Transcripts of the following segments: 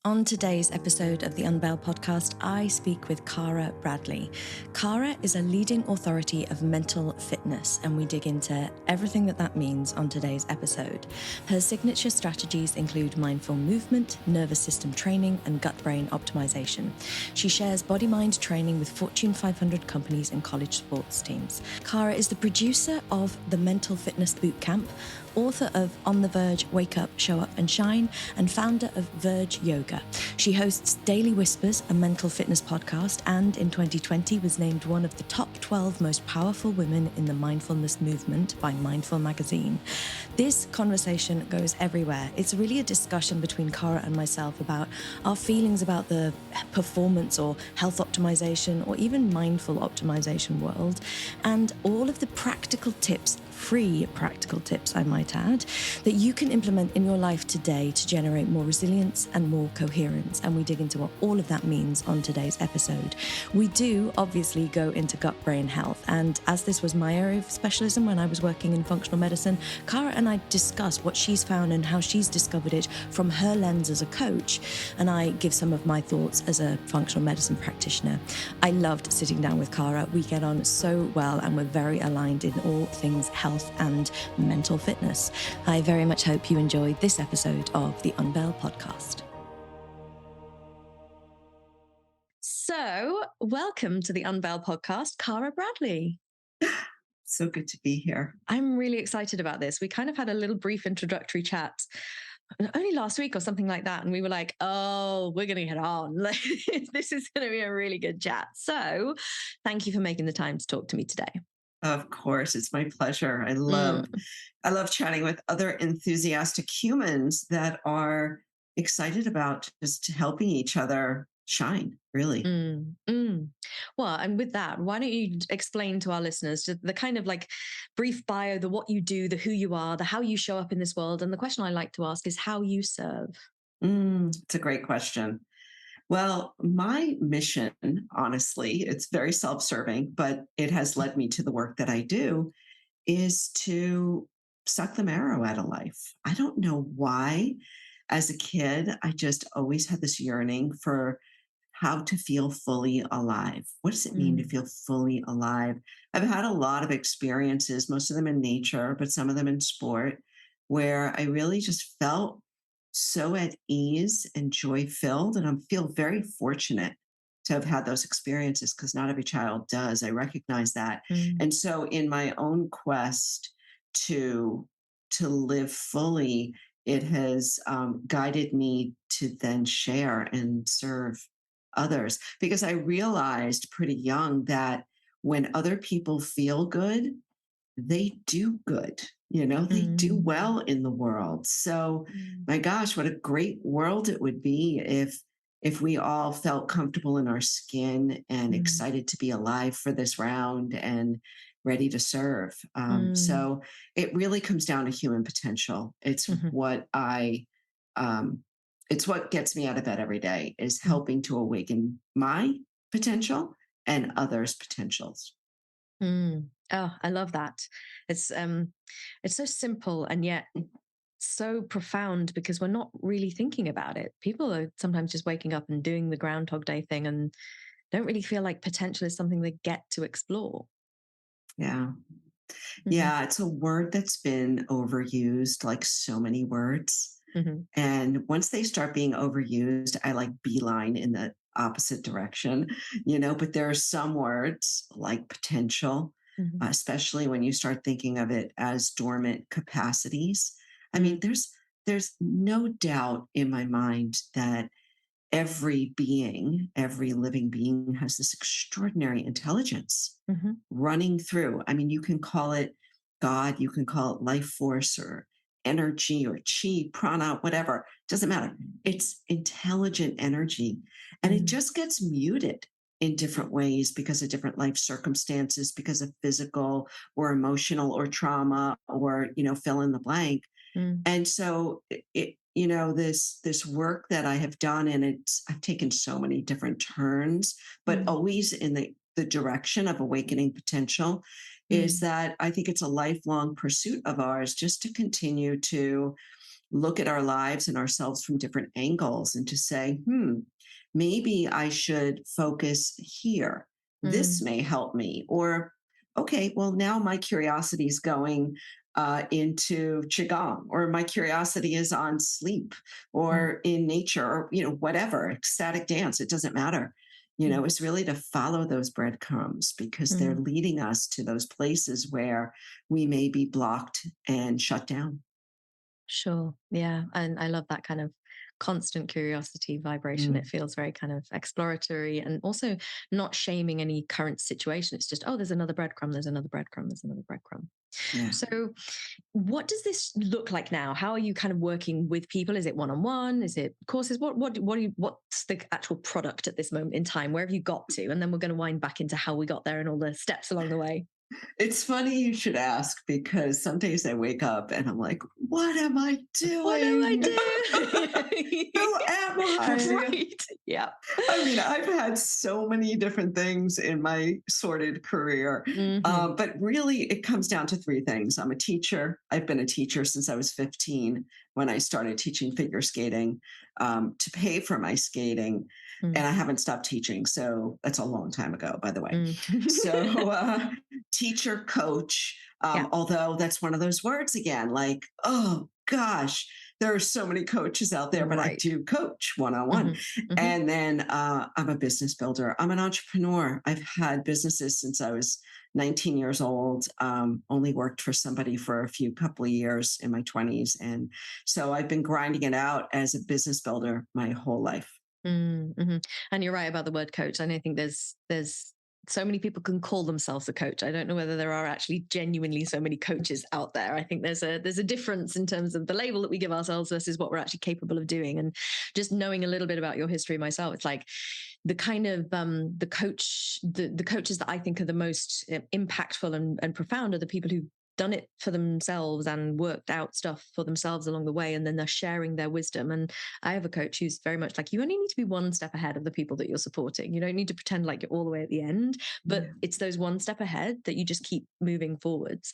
On today's episode of the Unveil Podcast, I speak with Cara Bradley. Cara is a leading authority of mental fitness, and we dig into everything that means on today's episode. Her signature strategies include mindful movement, nervous system training, and gut-brain optimization. She shares body-mind training with Fortune 500 companies and college sports teams. Cara is the producer of the Mental Fitness Bootcamp, author of On The Verge, Wake Up, Show Up and Shine, and founder of Verge Yoga. She hosts Daily Whispers, a mental fitness podcast, and in 2020 was named one of the top 12 most powerful women in the Mindfulness Movement by Mindful magazine. This conversation goes everywhere. It's really a discussion between Cara and myself about our feelings about the performance or health optimization or even mindful optimization world, and all of the practical tips, free practical tips, I might add, that you can implement in your life today to generate more resilience and more coherence. And we dig into what all of that means on today's episode. We do obviously go into gut-brain health. And as this was my area of specialism when I was working in functional medicine, Cara and I discuss what she's found and how she's discovered it from her lens as a coach. And I give some of my thoughts as a functional medicine practitioner. I loved sitting down with Cara. We get on so well and we're very aligned in all things health and mental fitness. I very much hope you enjoyed this episode of the Unveil Podcast. So, welcome to the Unveil Podcast, Cara Bradley. So good to be here. I'm really excited about this. We kind of had a little brief introductory chat only last week or something like that. And we were like, oh, we're going to get on. This is going to be a really good chat. So thank you for making the time to talk to me today. Of course, it's my pleasure. I love chatting with other enthusiastic humans that are excited about just helping each other shine, really. Well, and with that, why don't you explain to our listeners the kind of like brief bio, the what you do, the who you are, the how you show up in this world. And the question I like to ask is how you serve. It's a great question. Well, my mission, honestly, it's very self-serving, but it has led me to the work that I do, is to suck the marrow out of life. I don't know why. As a kid, I just always had this yearning for how to feel fully alive. What does it mean to feel fully alive? I've had a lot of experiences, most of them in nature, but some of them in sport, where I really just felt so at ease and joy filled. And I feel very fortunate to have had those experiences because not every child does. I recognize that. And so in my own quest to live fully, it has guided me to then share and serve others, because I realized pretty young that when other people feel good, they do good. They do well in the world. So my gosh, what a great world it would be if we all felt comfortable in our skin and excited to be alive for this round and ready to serve. So it really comes down to human potential. It's it's what gets me out of bed every day, is helping to awaken my potential and others' potentials. Oh, I love that. It's so simple and yet so profound because we're not really thinking about it. People are sometimes just waking up and doing the Groundhog Day thing and don't really feel like potential is something they get to explore. Yeah. Yeah, it's a word that's been overused, like so many words. And once they start being overused, I like beeline in the opposite direction, but there are some words like potential, especially when you start thinking of it as dormant capacities. I mean, there's no doubt in my mind that every living being has this extraordinary intelligence running through. I mean, you can call it God, you can call it life force or energy or chi, prana, whatever. Doesn't matter. It's intelligent energy. And it just gets muted in different ways because of different life circumstances, because of physical or emotional or trauma or, fill in the blank. And so this work that I have done, and I've taken so many different turns, but always in the direction of awakening potential, is that I think it's a lifelong pursuit of ours just to continue to look at our lives and ourselves from different angles and to say, maybe I should focus here. This may help me. Or, okay, well, now my curiosity is going into Qigong, or my curiosity is on sleep or in nature, or, whatever, ecstatic dance. It doesn't matter. It's really to follow those breadcrumbs because they're leading us to those places where we may be blocked and shut down. Sure. Yeah. And I love that kind of constant curiosity vibration. It feels very kind of exploratory and also not shaming any current situation. It's just, oh, there's another breadcrumb, there's another breadcrumb, there's another breadcrumb. Yeah. So what does this look like now? How are you kind of working with people? Is it one-on-one? Is it courses? What's the actual product at this moment in time? Where have you got to? And then we're going to wind back into how we got there and all the steps along the way. It's funny you should ask, because some days I wake up and I'm like, what am I doing? What do I do? Who am I? Right. Yeah. I mean, I've had so many different things in my sordid career, but really it comes down to three things. I'm a teacher. I've been a teacher since I was 15 when I started teaching figure skating to pay for my skating. And I haven't stopped teaching. So that's a long time ago, by the way. So teacher, coach, although that's one of those words again, like, oh gosh, there are so many coaches out there, but I do coach one-on-one. And then I'm a business builder. I'm an entrepreneur. I've had businesses since I was 19 years old, only worked for somebody for a couple of years in my 20s. And so I've been grinding it out as a business builder my whole life. And you're right about the word coach. And I think there's so many people can call themselves a coach. I don't know whether there are actually genuinely so many coaches out there. I think there's a difference in terms of the label that we give ourselves versus what we're actually capable of doing. And just knowing a little bit about your history myself, it's like the kind of the coaches that I think are the most impactful and profound are the people who done it for themselves and worked out stuff for themselves along the way, and then they're sharing their wisdom. And I have a coach who's very much like, you only need to be one step ahead of the people that you're supporting. You don't need to pretend like you're all the way at the end, but it's those one step ahead that you just keep moving forwards.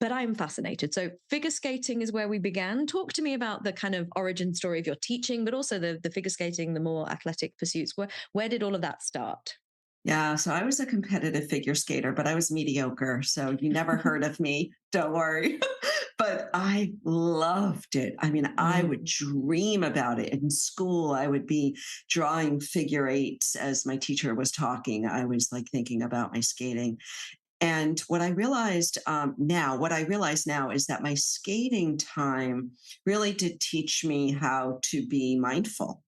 But I'm fascinated. So figure skating is where we began. Talk to me about the kind of origin story of your teaching, but also the figure skating, the more athletic pursuits. Where did all of that start? Yeah, so I was a competitive figure skater, but I was mediocre. So you never heard of me. Don't worry. But I loved it. I mean, I would dream about it. In school, I would be drawing figure eights as my teacher was talking. I was like thinking about my skating. And what I realized now is that my skating time really did teach me how to be mindful.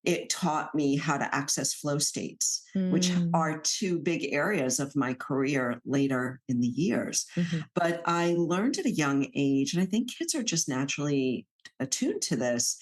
It taught me how to access flow states, which are two big areas of my career later in the years. But I learned at a young age, and I think kids are just naturally attuned to this,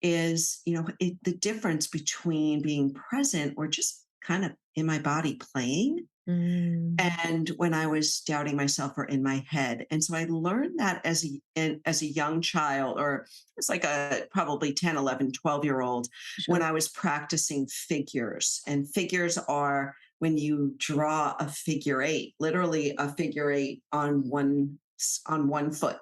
is, the difference between being present or just kind of in my body playing and when I was doubting myself or in my head. And so I learned that as a young child, or it's like a probably 10, 11, 12-year-old, when I was practicing figures. And figures are when you draw a figure eight, literally a figure eight on one foot,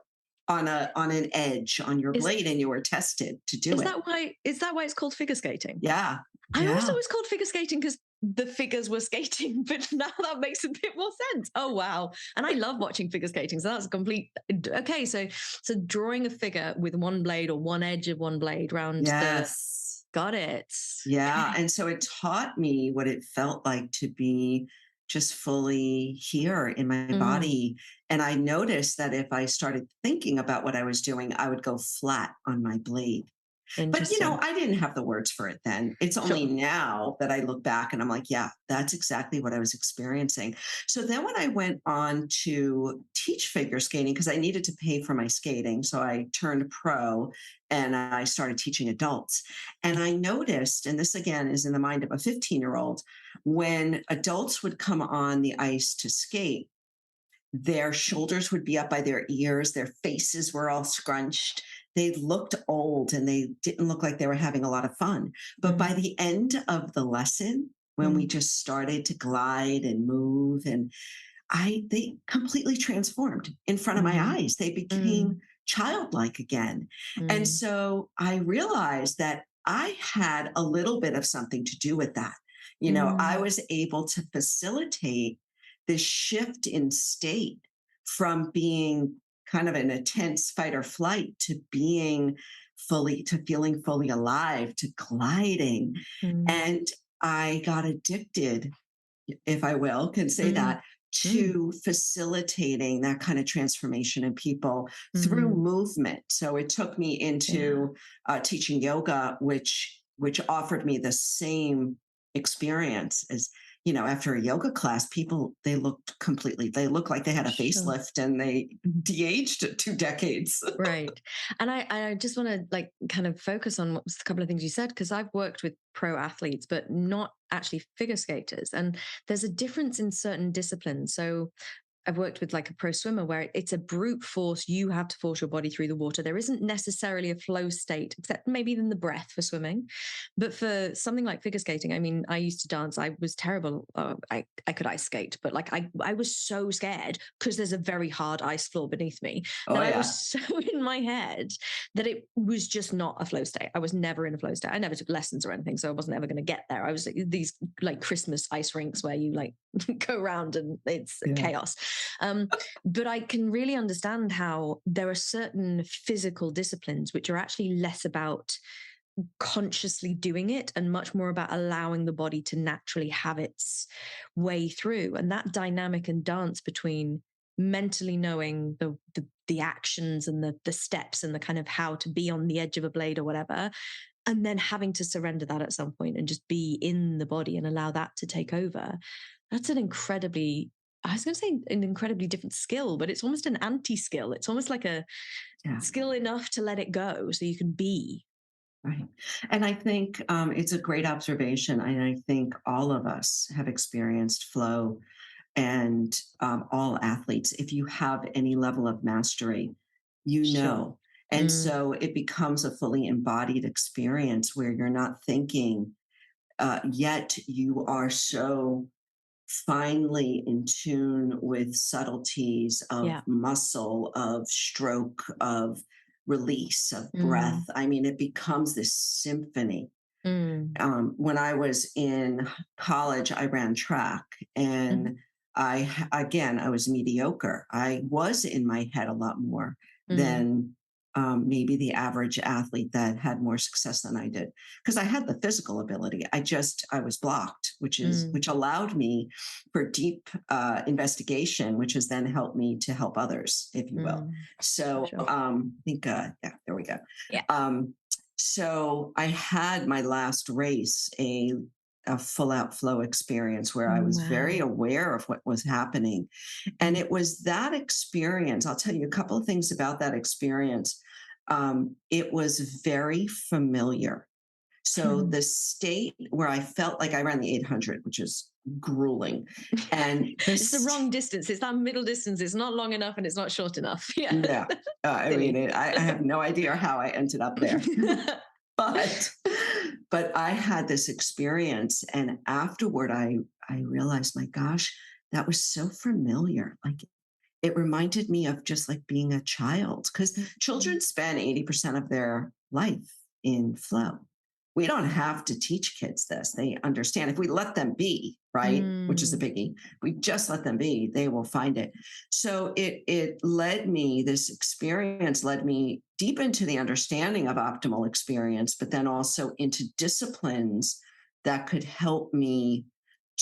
on an edge on your blade, and you were tested to do it. Is that why it's called figure skating? Yeah. I also was called figure skating because the figures were skating, but now that makes a bit more sense. Oh, wow. And I love watching figure skating. So that's a complete, okay. So drawing a figure with one blade or one edge of one blade round got it. Yeah. Okay. And so it taught me what it felt like to be just fully here in my body. And I noticed that if I started thinking about what I was doing, I would go flat on my blade. But, I didn't have the words for it then. It's only now that I look back and I'm like, yeah, that's exactly what I was experiencing. So then when I went on to teach figure skating, because I needed to pay for my skating, so I turned pro and I started teaching adults. And I noticed, and this again is in the mind of a 15-year-old, when adults would come on the ice to skate, their shoulders would be up by their ears, their faces were all scrunched. They looked old and they didn't look like they were having a lot of fun. But by the end of the lesson, when we just started to glide and move, and they completely transformed in front of my eyes. They became childlike again. And Mm. so I realized that I had a little bit of something to do with that. I Mm. was able to facilitate this shift in state from being kind of in a tense fight or flight to feeling fully alive, to gliding. Mm. And I got addicted, if I will, can say Mm. that, Mm. to facilitating that kind of transformation in people through Mm. movement. So it took me Yeah. into teaching yoga, which offered me the same experience as, after a yoga class, people, they looked like they had a Sure. facelift and they de-aged 2 decades. Right. And I just want to like kind of focus on what's a couple of things you said, because I've worked with pro athletes, but not actually figure skaters. And there's a difference in certain disciplines. So I've worked with like a pro swimmer where it's a brute force. You have to force your body through the water. There isn't necessarily a flow state, except maybe in the breath for swimming. But for something like figure skating, I mean, I used to dance. I was terrible. I could ice skate, but like I was so scared because there's a very hard ice floor beneath me Oh that I yeah. was so in my head that it was just not a flow state. I was never in a flow state. I never took lessons or anything, so I wasn't ever going to get there. I was like, these like Christmas ice rinks where you like go around and it's Yeah. chaos. But I can really understand how there are certain physical disciplines which are actually less about consciously doing it and much more about allowing the body to naturally have its way through. And that dynamic and dance between mentally knowing the actions and the steps and the kind of how to be on the edge of a blade or whatever, and then having to surrender that at some point and just be in the body and allow that to take over. That's I was going to say an incredibly different skill, but it's almost an anti-skill. It's almost like a Yeah. skill enough to let it go so you can be. Right. And I think it's a great observation. And I think all of us have experienced flow, and all athletes, if you have any level of mastery, you Sure. know. And so it becomes a fully embodied experience where you're not thinking, yet you are so finely in tune with subtleties of Yeah. muscle, of stroke, of release, of breath. Mm. I mean, it becomes this symphony. Mm. When I was in college, I ran track, Mhm. and I was mediocre. I was in my head a lot more Mm. than maybe the average athlete that had more success than I did, because I had the physical ability. I was blocked, Mm. which allowed me for deep investigation, which has then helped me to help others, if you will. Mm. So Sure. I think, yeah, there we go. Yeah. So I had my last race a full out flow experience where I was very Wow. aware of what was happening. And Mm. it was that experience. I'll tell you a couple of things about that experience. It was very familiar. So the state where I felt like I ran the 800, which is grueling, and It's the wrong distance. It's that middle distance. It's not long enough and it's not short enough. Yeah. yeah, I mean, Silly. I have no idea how I ended up there. but I had this experience, and afterward I realized, my gosh, that was so familiar. Like, it reminded me of just like being a child, because Mhm. children spend 80% of their life in flow. We don't have to teach kids this. They understand if we let them be, right? Which is a Mm. biggie. We just let them be, they will find it. So this experience led me deep into the understanding of optimal experience, but then also into disciplines that could help me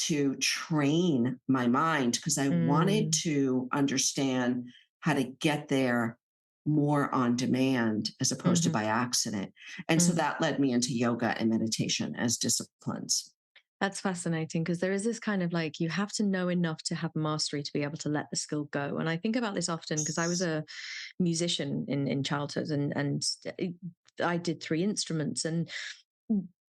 to train my mind, because I wanted Mm. to understand how to get there more on demand as opposed to Mhm. by accident. And so Mm. that led me into yoga and meditation as disciplines. That's fascinating because there is this kind of like you have to know enough to have mastery to be able to let the skill go. And I think about this often because I was a musician in childhood and I did three instruments and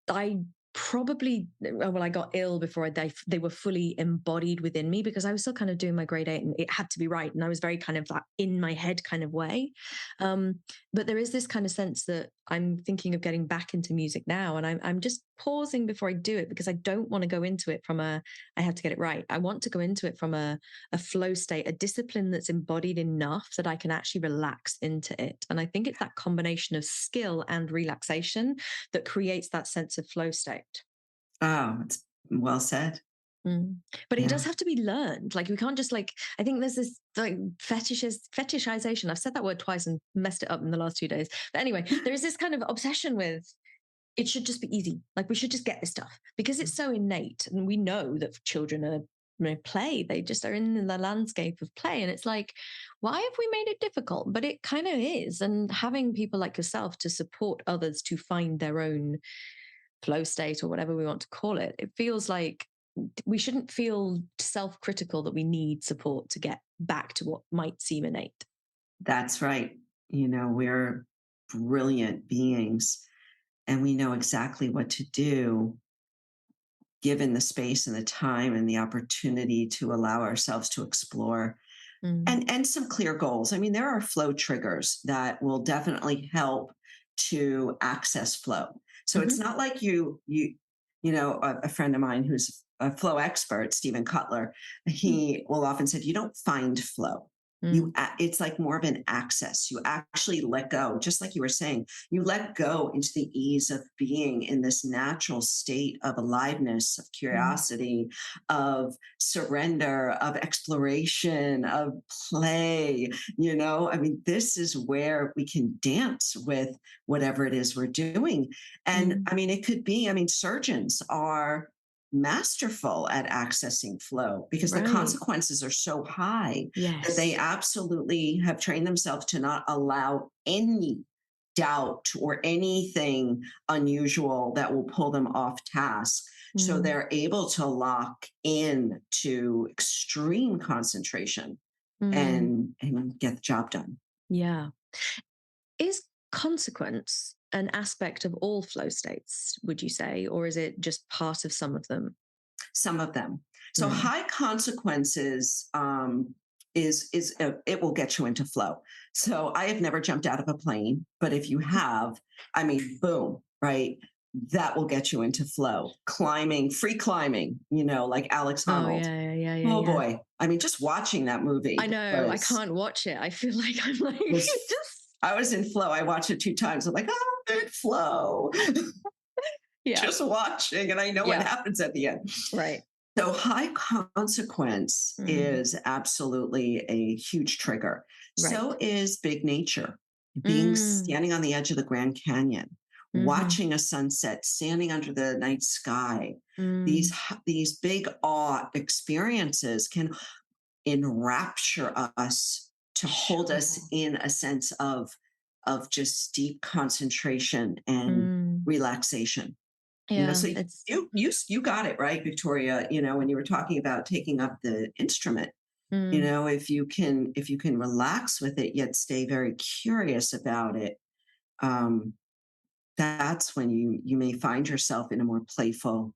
I probably well I got ill before they were fully embodied within me because I was still kind of doing my grade 8 and it had to be right and I was very kind of that in my head kind of way, but there is this kind of sense that I'm thinking of getting back into music now, and I'm just pausing before I do it because I don't want to go into it from I have to get it right. I want to go into it from a flow state, a discipline that's embodied enough that I can actually relax into it. And I think it's that combination of skill and relaxation that creates that sense of flow state. Oh, it's well said. But it does Yeah. have to be learned. Like we can't just I think there's this like fetishization. I've said that word twice and messed it up in the last 2 days. But anyway, there is this kind of obsession with it should just be easy. Like we should just get this stuff because it's so innate. And we know that children are play. They just are in the landscape of play. And it's like, why have we made it difficult? But it kind of is. And having people like yourself to support others to find their own flow state or whatever we want to call it, it feels like we shouldn't feel self-critical that we need support to get back to what might seem innate. That's right. We're brilliant beings and we know exactly what to do given the space and the time and the opportunity to allow ourselves to explore and some clear goals. I mean, there are flow triggers that will definitely help to access flow. So it's not like a friend of mine who's a flow expert, Stephen Cutler, he will often say, you don't find flow. It's like more of an access. You actually let go, just like you were saying, you let go into the ease of being in this natural state of aliveness, of curiosity, of surrender, of exploration, of play. I mean, this is where we can dance with whatever it is we're doing. And I mean, it could be, surgeons are masterful at accessing flow because the consequences are so high that they absolutely have trained themselves to not allow any doubt or anything unusual that will pull them off task. So they're able to lock in to extreme concentration and get the job done. Yeah. Is consequence an aspect of all flow states, would you say, or is it just part of some of them? Some of them. So high consequences it will get you into flow. So I have never jumped out of a plane, but if you have, boom, right? That will get you into flow. Climbing, free climbing, like Alex Honnold. Oh boy. Just watching that movie. I know. I can't watch it. I feel like I'm like I was in flow. I watched it 2 times. I'm like, oh, I'm in flow. Just watching. And I know what happens at the end. Right. So high consequence is absolutely a huge trigger. Right. So is big nature. Standing on the edge of the Grand Canyon, watching a sunset, standing under the night sky. These big awe experiences can enrapture us to hold us in a sense of just deep concentration and relaxation. Yeah, so you got it right, Victoria. When you were talking about taking up the instrument, if you can relax with it yet stay very curious about it, that's when you may find yourself in a more playful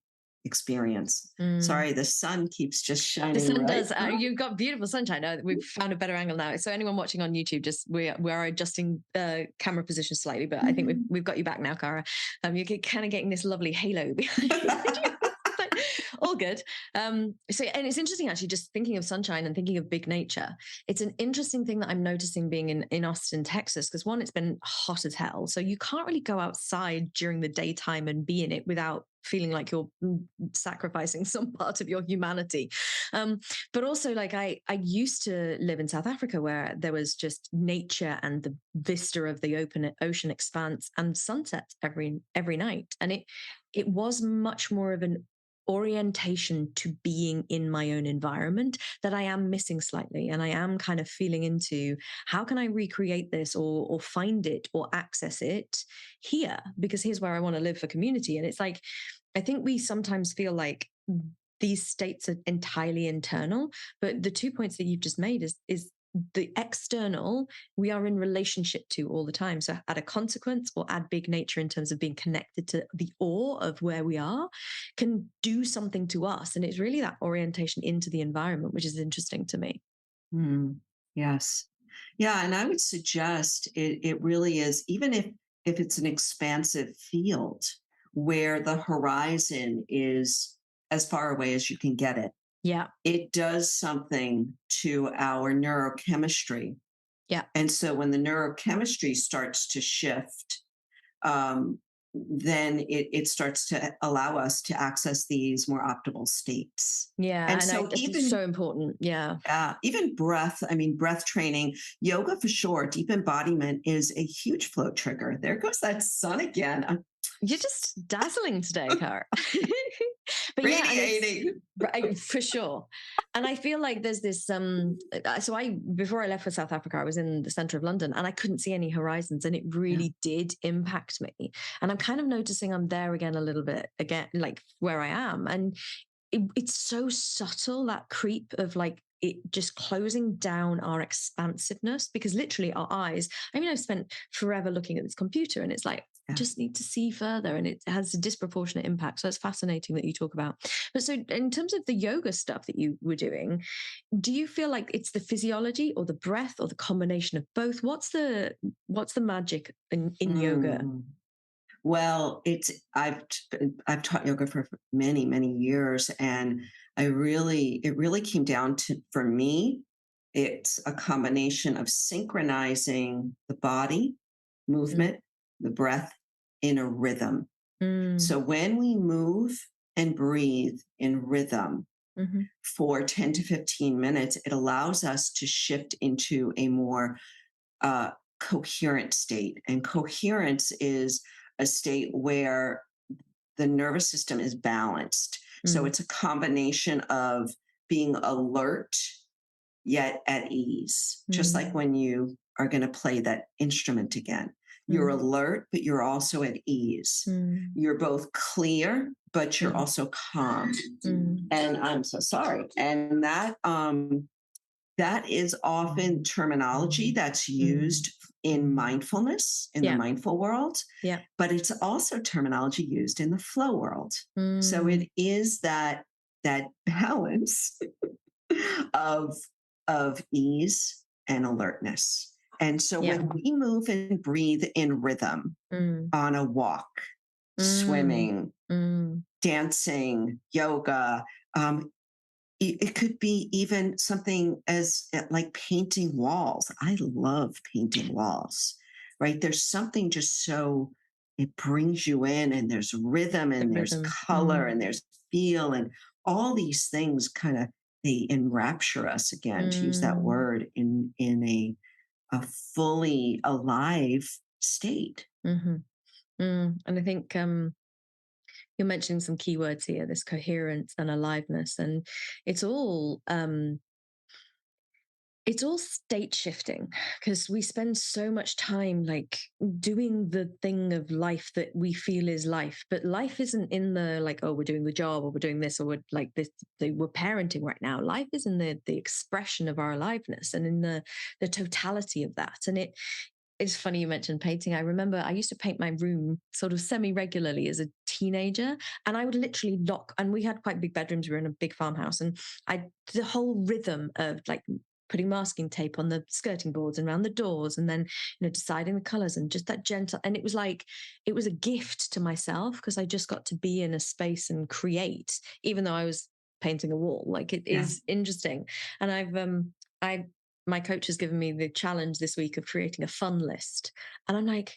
experience. Sorry, the sun keeps just shining. The sun does. You've got beautiful sunshine. We've found a better angle now. So anyone watching on YouTube, we are adjusting camera position slightly, but I think we've got you back now, Cara. You're kind of getting this lovely halo behind you. All good. And it's interesting actually, just thinking of sunshine and thinking of big nature. It's an interesting thing that I'm noticing being in Austin, Texas, because one, it's been hot as hell. So you can't really go outside during the daytime and be in it without feeling like you're sacrificing some part of your humanity. But also I used to live in South Africa where there was just nature and the vista of the open ocean expanse and sunsets every night. And it was much more of an orientation to being in my own environment that I am missing slightly. And I am kind of feeling into how can I recreate this or find it or access it here? Because here's where I want to live for community. And it's like, I think we sometimes feel like these states are entirely internal, but the 2 points that you've just made is the external we are in relationship to all the time. So add a consequence or add big nature in terms of being connected to the awe of where we are can do something to us. And it's really that orientation into the environment, which is interesting to me. Yes. Yeah. And I would suggest it really is, even if if it's an expansive field where the horizon is as far away as you can get it, Yeah. it does something to our neurochemistry. Yeah. And so when the neurochemistry starts to shift, then it starts to allow us to access these more optimal states. Yeah. And And so it's so important. Yeah. even breath, I mean, breath training, yoga for sure, deep embodiment is a huge flow trigger. There goes that sun again. You're just dazzling today, Cara. But yeah, Radiating. for sure. And I feel like there's this, before I left for South Africa, I was in the center of London and I couldn't see any horizons, and it really did impact me. And I'm kind of noticing I'm there again a little bit again, like where I am. And it's so subtle, that creep of like it just closing down our expansiveness, because literally our eyes, I mean, I've spent forever looking at this computer and it's like, I just need to see further, and it has a disproportionate impact. So it's fascinating that you talk about. But so in terms of the yoga stuff that you were doing, do you feel like it's the physiology or the breath or the combination of both? What's the magic in yoga? Well, I've taught yoga for many, many years, and it really came down to, for me, it's a combination of synchronizing the body movement, the breath in a rhythm. So when we move and breathe in rhythm for 10 to 15 minutes, it allows us to shift into a more coherent state. And coherence is a state where the nervous system is balanced. So it's a combination of being alert yet at ease, just like when you are going to play that instrument again. You're alert, but you're also at ease. You're both clear, but you're also calm. And I'm so sorry. And that is often terminology that's used in mindfulness, in the mindful world. Yeah. But it's also terminology used in the flow world. So it is that balance of ease and alertness. And so when we move and breathe in rhythm on a walk, swimming, dancing, yoga, it could be even something as like painting walls. I love painting walls, right? There's something just so, it brings you in, and there's rhythm, and there's color, and there's feel, and all these things kind of, they enrapture us again, to use that word, in a fully alive state. And I think you're mentioning some keywords here, this coherence and aliveness, and it's all state shifting, because we spend so much time like doing the thing of life that we feel is life, but life isn't in the like, oh, we're doing the job, or we're doing this, or we're like this, we're parenting right now. Life is in the expression of our aliveness, and in the totality of that. And it's funny you mentioned painting. I remember I used to paint my room sort of semi-regularly as a teenager, and I would literally lock, and we had quite big bedrooms. We were in a big farmhouse, and the whole rhythm of like putting masking tape on the skirting boards and around the doors, and then, deciding the colors, and just that gentle, and it was like, it was a gift to myself, because I just got to be in a space and create, even though I was painting a wall. Like it is interesting. And my coach has given me the challenge this week of creating a fun list. And I'm like,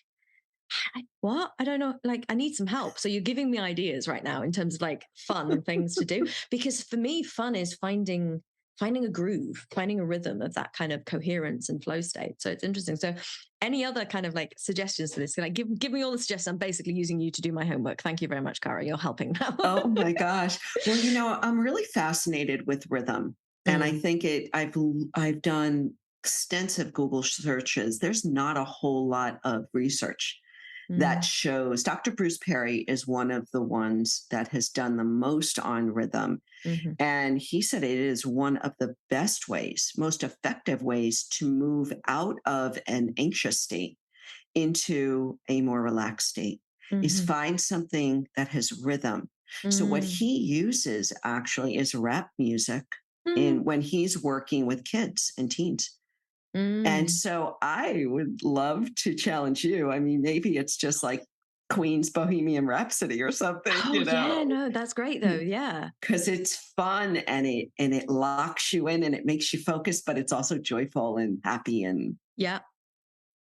what? I don't know. Like, I need some help. So you're giving me ideas right now in terms of like fun things to do. Because for me, fun is finding a groove, finding a rhythm of that kind of coherence and flow state. So it's interesting. So any other kind of like suggestions for this? Like, give me all the suggestions. I'm basically using you to do my homework. Thank you very much, Cara. You're helping now. Oh my gosh. Well, I'm really fascinated with rhythm. And I think I've done extensive Google searches. There's not a whole lot of research that shows. Dr. Bruce Perry is one of the ones that has done the most on rhythm. And he said it is one of the best ways, most effective ways to move out of an anxious state into a more relaxed state, is find something that has rhythm. So what he uses actually is rap music when he's working with kids and teens. And Mm. so I would love to challenge you. I mean, maybe it's just like Queen's Bohemian Rhapsody or something, Oh yeah, no, that's great though. Yeah. because it's fun and it locks you in and it makes you focus, but it's also joyful and happy and Yeah.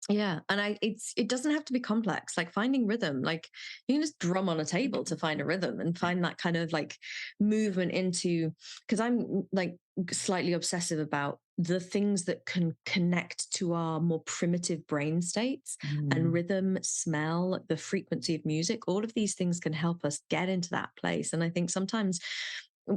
Yeah. And it doesn't have to be complex. Like finding rhythm, like you can just drum on a table to find a rhythm and find that kind of like movement into, because I'm like slightly obsessive about the things that can connect to our more primitive brain states, and Mm. rhythm, smell, the frequency of music. All of these things can help us get into that place. And I think sometimes,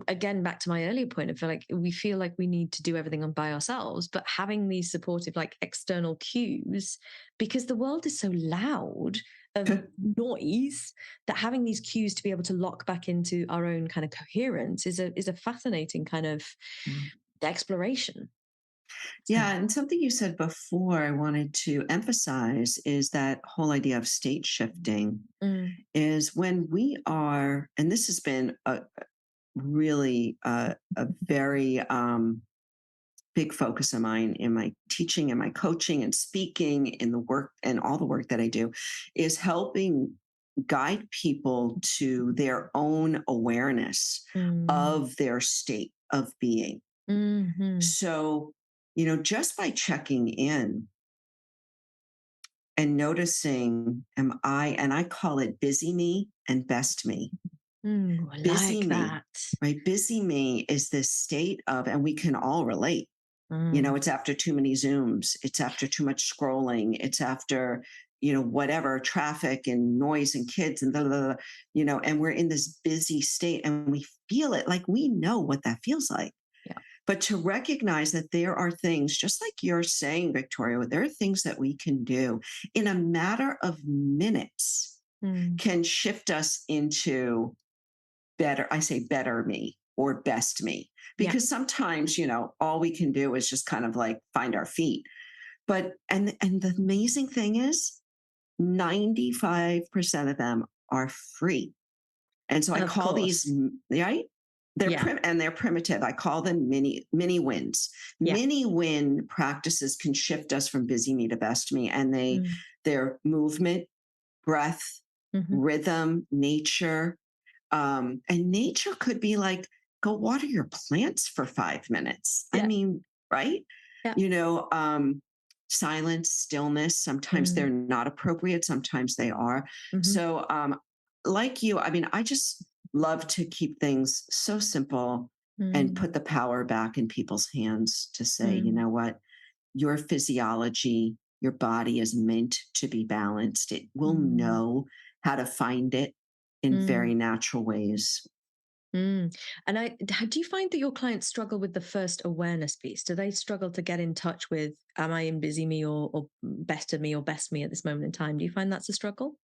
again, back to my earlier point, I feel like we feel like we need to do everything on by ourselves, but having these supportive like external cues, because the world is so loud of noise, that having these cues to be able to lock back into our own kind of coherence is a fascinating kind of exploration. So, Yeah, and something you said before I wanted to emphasize is that whole idea of state shifting mm, is when we are, and this has been a really a very big focus of mine in my teaching and my coaching and speaking in the work and all the work that I do, is helping guide people to their own awareness mm, of their state of being. mhm. So, just by checking in and noticing, and I call it busy me and best me. I Busy like me, that. right? Busy me is this state of, and we can all relate. Mm, It's after too many Zooms, it's after too much scrolling, it's after, whatever, traffic and noise and kids and blah, blah, blah, and we're in this busy state and we feel it like we know what that feels like. yeah. But to recognize that there are things, just like you're saying, Victoria, there are things that we can do in a matter of minutes Mm, can shift us into better, I say better me or best me. yeah. Because sometimes, all we can do is just kind of like find our feet. But and the amazing thing is 95% of them are free. And so I Of call these, course. right? They're Yeah. and they're primitive. I call them mini wins. Yeah. Mini win practices can shift us from busy me to best me, and Mm, their movement, breath, mhm. rhythm, nature, and nature could be like, go water your plants for 5 minutes. I Yeah. mean, right? Yeah. You know, um, Silence, stillness. Sometimes they're Mm, not appropriate, sometimes they are. mhm. So, like you, I mean, I just love to keep things so simple and Mm, put the power back in people's hands to say, you mm, know what, your physiology, your body is meant to be balanced. It will mm, know how to find it in mm, very natural ways. mm. And do you find that your clients struggle with the first awareness piece? Do they struggle to get in touch with, am I in busy me or best of me or best me at this moment in time? Do you find that's a struggle?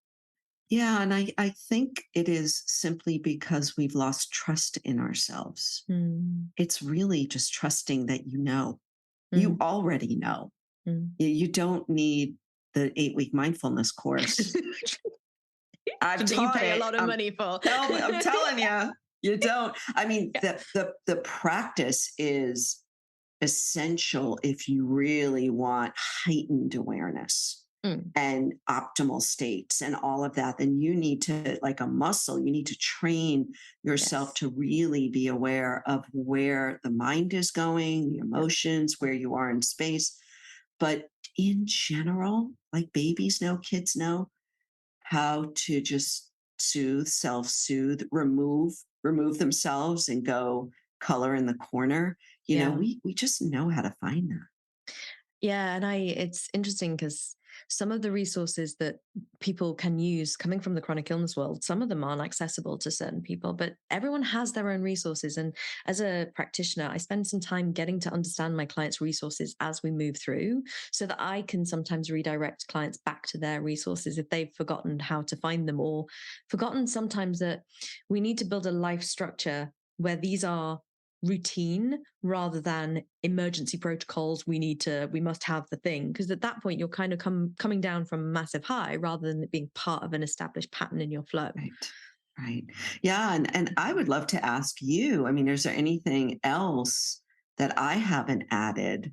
Yeah, and I think it is simply because we've lost trust in ourselves. Mm, It's really just trusting that you mm, already know. mm. You don't need the 8-week mindfulness course. I've That you taught pay a it. lot of money for. I'm telling you, you don't. I mean, Yeah. the practice is essential if you really want heightened awareness Mm, and optimal states and all of that. Then you need to, like a muscle, you need to train yourself yes. to really be aware of where the mind is going, the Yeah. emotions, where you are in space. But in general, like babies know, kids know how to just soothe, self-soothe, remove themselves and go color in the corner. Yeah. We just know how to find that. Yeah, and it's interesting because some of the resources that people can use coming from the chronic illness world, some of them aren't accessible to certain people, but everyone has their own resources. And as a practitioner, I spend some time getting to understand my clients' resources as we move through so that I can sometimes redirect clients back to their resources if they've forgotten how to find them, or forgotten sometimes that we need to build a life structure where these are routine rather than emergency protocols. We must have the thing, because at that point you're kind of coming down from a massive high rather than it being part of an established pattern in your flow. Right. Right. Yeah. And I would love to ask you, I mean, is there anything else that I haven't added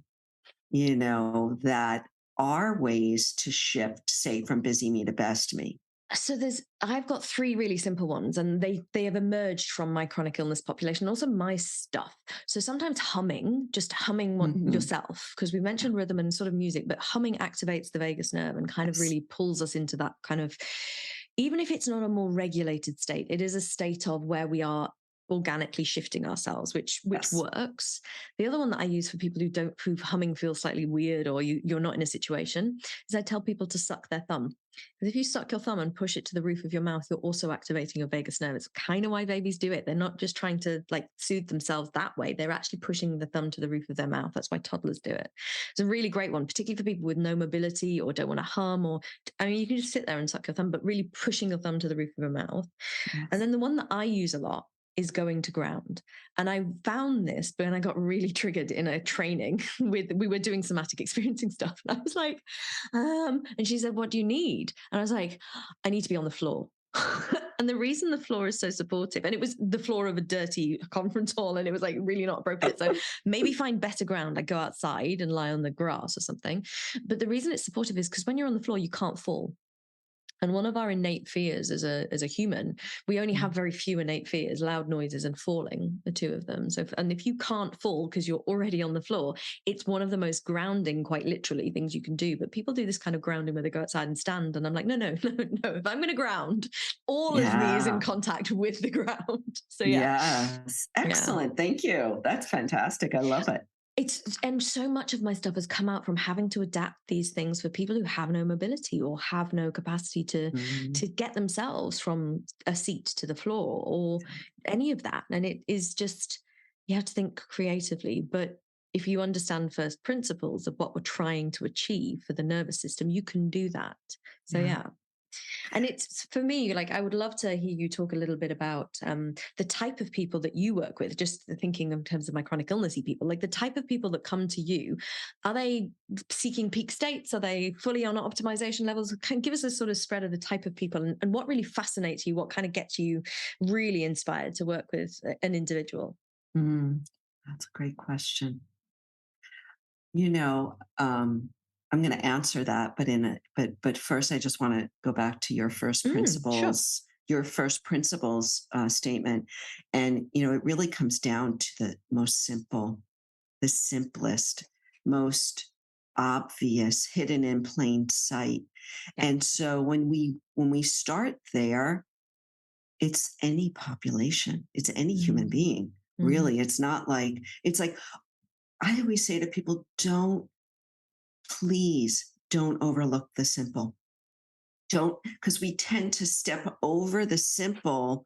that are ways to shift, say, from busy me to best me? So I've got three really simple ones, and they have emerged from my chronic illness population, also my stuff. So sometimes just humming yourself, because we mentioned rhythm and sort of music, but humming activates the vagus nerve and kind of really pulls us into that kind of, even if it's not a more regulated state, it is a state of where we are organically shifting ourselves, which works. The other one that I use for people who humming feels slightly weird, or you're not in a situation, is I tell people to suck their thumb. Because if you suck your thumb and push it to the roof of your mouth, you're also activating your vagus nerve. It's kind of why babies do it. They're not just trying to like soothe themselves that way. They're actually pushing the thumb to the roof of their mouth. That's why toddlers do it. It's a really great one, particularly for people with no mobility or don't want to hum, you can just sit there and suck your thumb, but really pushing your thumb to the roof of your mouth. Yes. And then the one that I use a lot is going to ground. And I found this when I got really triggered in a training we were doing somatic experiencing stuff. And I was like, and she said, what do you need? And I was like, I need to be on the floor. And the reason the floor is so supportive, and it was the floor of a dirty conference hall, and it was like really not appropriate. So maybe find better ground, like go outside and lie on the grass or something. But the reason it's supportive is because when you're on the floor, you can't fall. And one of our innate fears as a human, we only have very few innate fears: loud noises and falling, the two of them. So, and if you can't fall because you're already on the floor, it's one of the most grounding, quite literally, things you can do. But people do this kind of grounding where they go outside and stand. And I'm like, no. If I'm going to ground, all of me is in contact with the ground. So yeah. Yes. Excellent. Yeah. Thank you. That's fantastic. I love it. And so much of my stuff has come out from having to adapt these things for people who have no mobility or have no capacity to get themselves from a seat to the floor or any of that. And it is just, you have to think creatively, but if you understand first principles of what we're trying to achieve for the nervous system, you can do that. So yeah. And it's, for me, like, I would love to hear you talk a little bit about the type of people that you work with, just thinking in terms of my chronic illnessy people, like the type of people that come to you. Are they seeking peak states? Are they fully on optimization levels? Give us a sort of spread of the type of people and what really fascinates you, what kind of gets you really inspired to work with an individual? That's a great question. I'm going to answer that, but first, I just want to go back to your first principles, statement. And, it really comes down to the simplest, most obvious, hidden in plain sight. Yeah. And so when we start there, it's any population, it's any human being, really. It's not like, it's like, I always say to people, please don't overlook the simple. Because we tend to step over the simple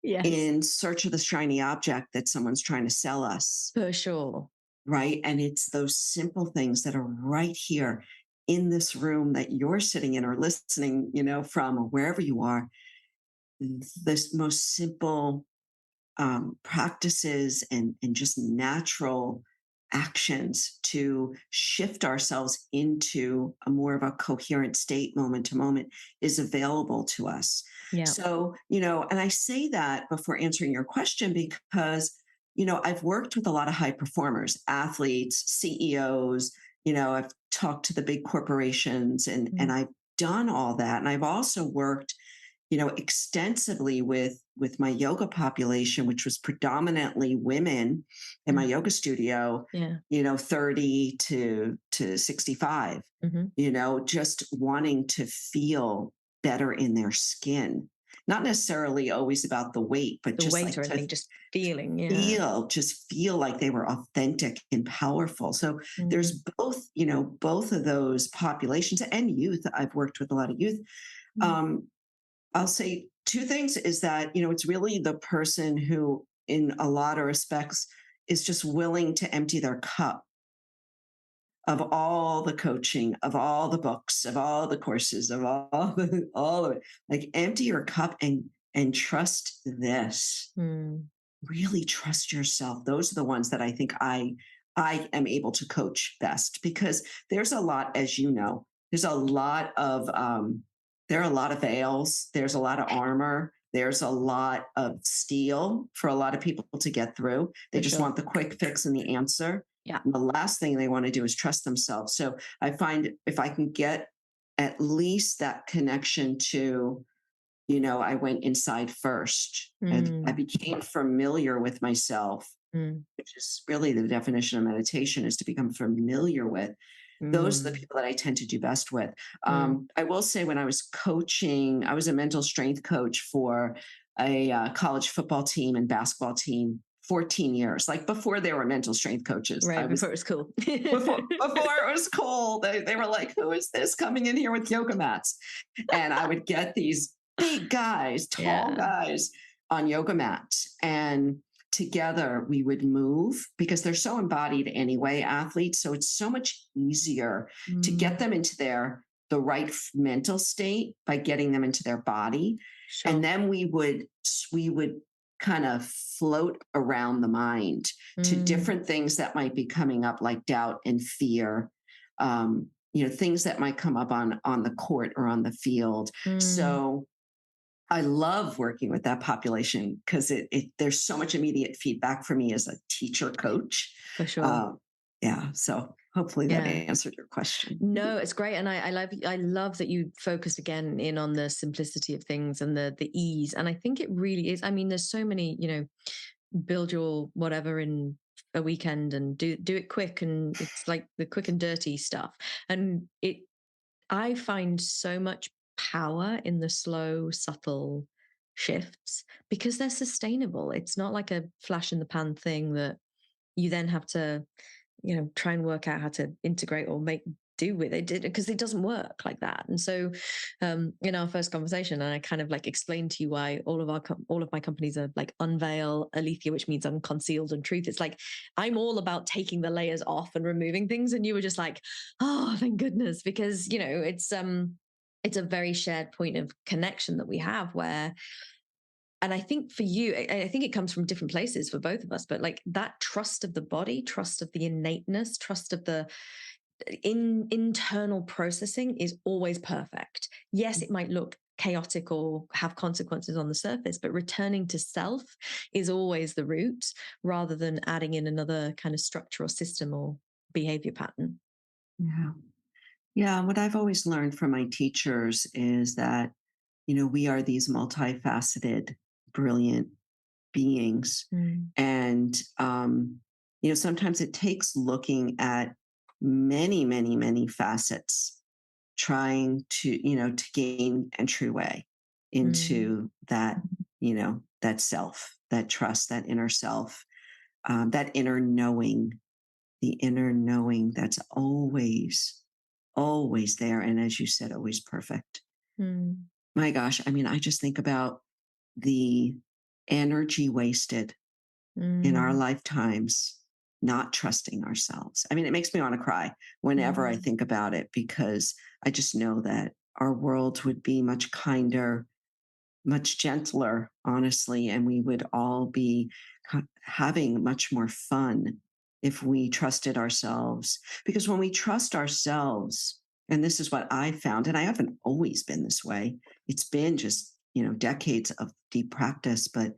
in search of the shiny object that someone's trying to sell us. For sure. Right. And it's those simple things that are right here in this room that you're sitting in or listening, from, or wherever you are. This most simple practices and just natural actions to shift ourselves into a more of a coherent state moment to moment is available to us. Yeah. So, and I say that before answering your question because, I've worked with a lot of high performers, athletes, CEOs, I've talked to the big corporations and I've done all that. And I've also worked extensively with my yoga population, which was predominantly women in my yoga studio, 30 to 65, just wanting to feel better in their skin. Not necessarily always about the weight, but the just weight or anything, just feeling, feel like they were authentic and powerful. So there's both of those populations and youth. I've worked with a lot of youth. I'll say two things is that, it's really the person who, in a lot of respects, is just willing to empty their cup of all the coaching, of all the books, of all the courses, of all of it. Like, empty your cup and trust this. Really trust yourself. Those are the ones that I think I am able to coach best, because there's a lot, as you know, there's a lot of there are a lot of veils. There's a lot of armor. There's a lot of steel for a lot of people to get through. They just want the quick fix and the answer. Yeah. And the last thing they want to do is trust themselves. So I find if I can get at least that connection to, I went inside first. I became familiar with myself, which is really the definition of meditation, is to become familiar with. Those are the people that I tend to do best with. I will say when I was coaching, I was a mental strength coach for a college football team and basketball team, 14 years, like before they were mental strength coaches. Right, before it was cool. before it was cool. They were like, who is this coming in here with yoga mats? And I would get these big guys, tall guys on yoga mats. And together we would move because they're so embodied anyway, athletes. So it's so much easier to get them into the right mental state by getting them into their body. Sure. And then we would kind of float around the mind to different things that might be coming up, like doubt and fear, things that might come up on the court or on the field. So I love working with that population because there's so much immediate feedback for me as a teacher coach. For sure. So hopefully that answered your question. No, it's great. And I love that you focus again in on the simplicity of things and the ease. And I think it really is. I mean, there's so many, build your whatever in a weekend and do it quick. And it's like the quick and dirty stuff. And I find so much power in the slow, subtle shifts because they're sustainable. It's not like a flash in the pan thing that you then have to, try and work out how to integrate or make do with it, because it doesn't work like that. And so in our first conversation, and I kind of like explained to you why all of my companies are like Unveil Alethea, which means unconcealed and truth. It's like I'm all about taking the layers off and removing things, and you were just like, oh, thank goodness, because it's a very shared point of connection that we have where. And I think for you, I think it comes from different places for both of us, but like that trust of the body, trust of the innateness, trust of the internal processing is always perfect. Yes, it might look chaotic or have consequences on the surface, but returning to self is always the route rather than adding in another kind of structure or system or behavior pattern. Yeah. Yeah. What I've always learned from my teachers is that, we are these multifaceted, brilliant beings. And, sometimes it takes looking at many, many, many facets, trying to gain entryway into that, that self, that trust, that inner self, that inner knowing, the inner knowing that's always, always there. And as you said, always perfect. My gosh. I mean, I just think about the energy wasted in our lifetimes not trusting ourselves. I mean, it makes me want to cry whenever I think about it, because I just know that our world would be much kinder, much gentler, honestly, and we would all be having much more fun if we trusted ourselves. Because when we trust ourselves, and this is what I found, and I haven't always been this way, it's been just, decades of deep practice, but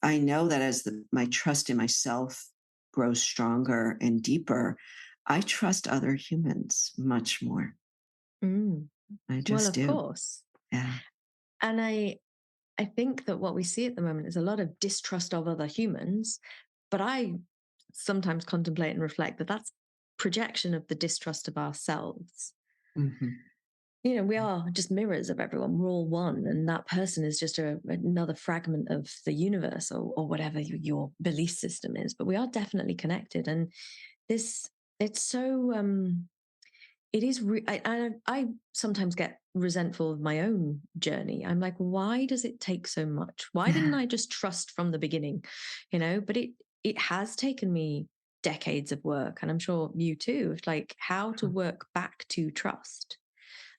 I know that as my trust in myself grows stronger and deeper, I trust other humans much more. I just do. Well, of course. Yeah. And I think that what we see at the moment is a lot of distrust of other humans, but I sometimes contemplate and reflect that that's projection of the distrust of ourselves. We are just mirrors of everyone. We're all one, and that person is just another fragment of the universe or whatever your belief system is. But we are definitely connected, and it's so. It is. I sometimes get resentful of my own journey. I'm like, why does it take so much? Why didn't I just trust from the beginning? But it has taken me decades of work, and I'm sure you too. Of like how to work back to trust.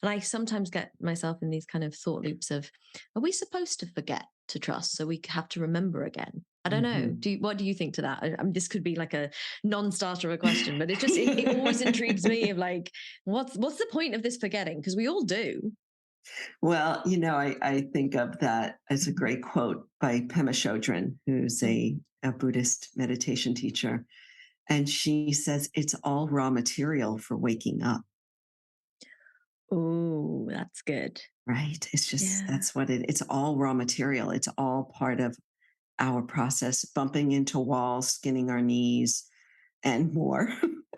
And I sometimes get myself in these kind of thought loops of, are we supposed to forget to trust so we have to remember again? I don't know. What do you think to that? This could be like a non-starter of a question, but it always intrigues me of like, what's the point of this forgetting? Because we all do. Well, I think of that as a great quote by Pema Chodron, who's a Buddhist meditation teacher. And she says, it's all raw material for waking up. Oh, that's good. Right. It's just, Yeah. that's what it's all raw material. It's all part of our process, bumping into walls, skinning our knees, and more,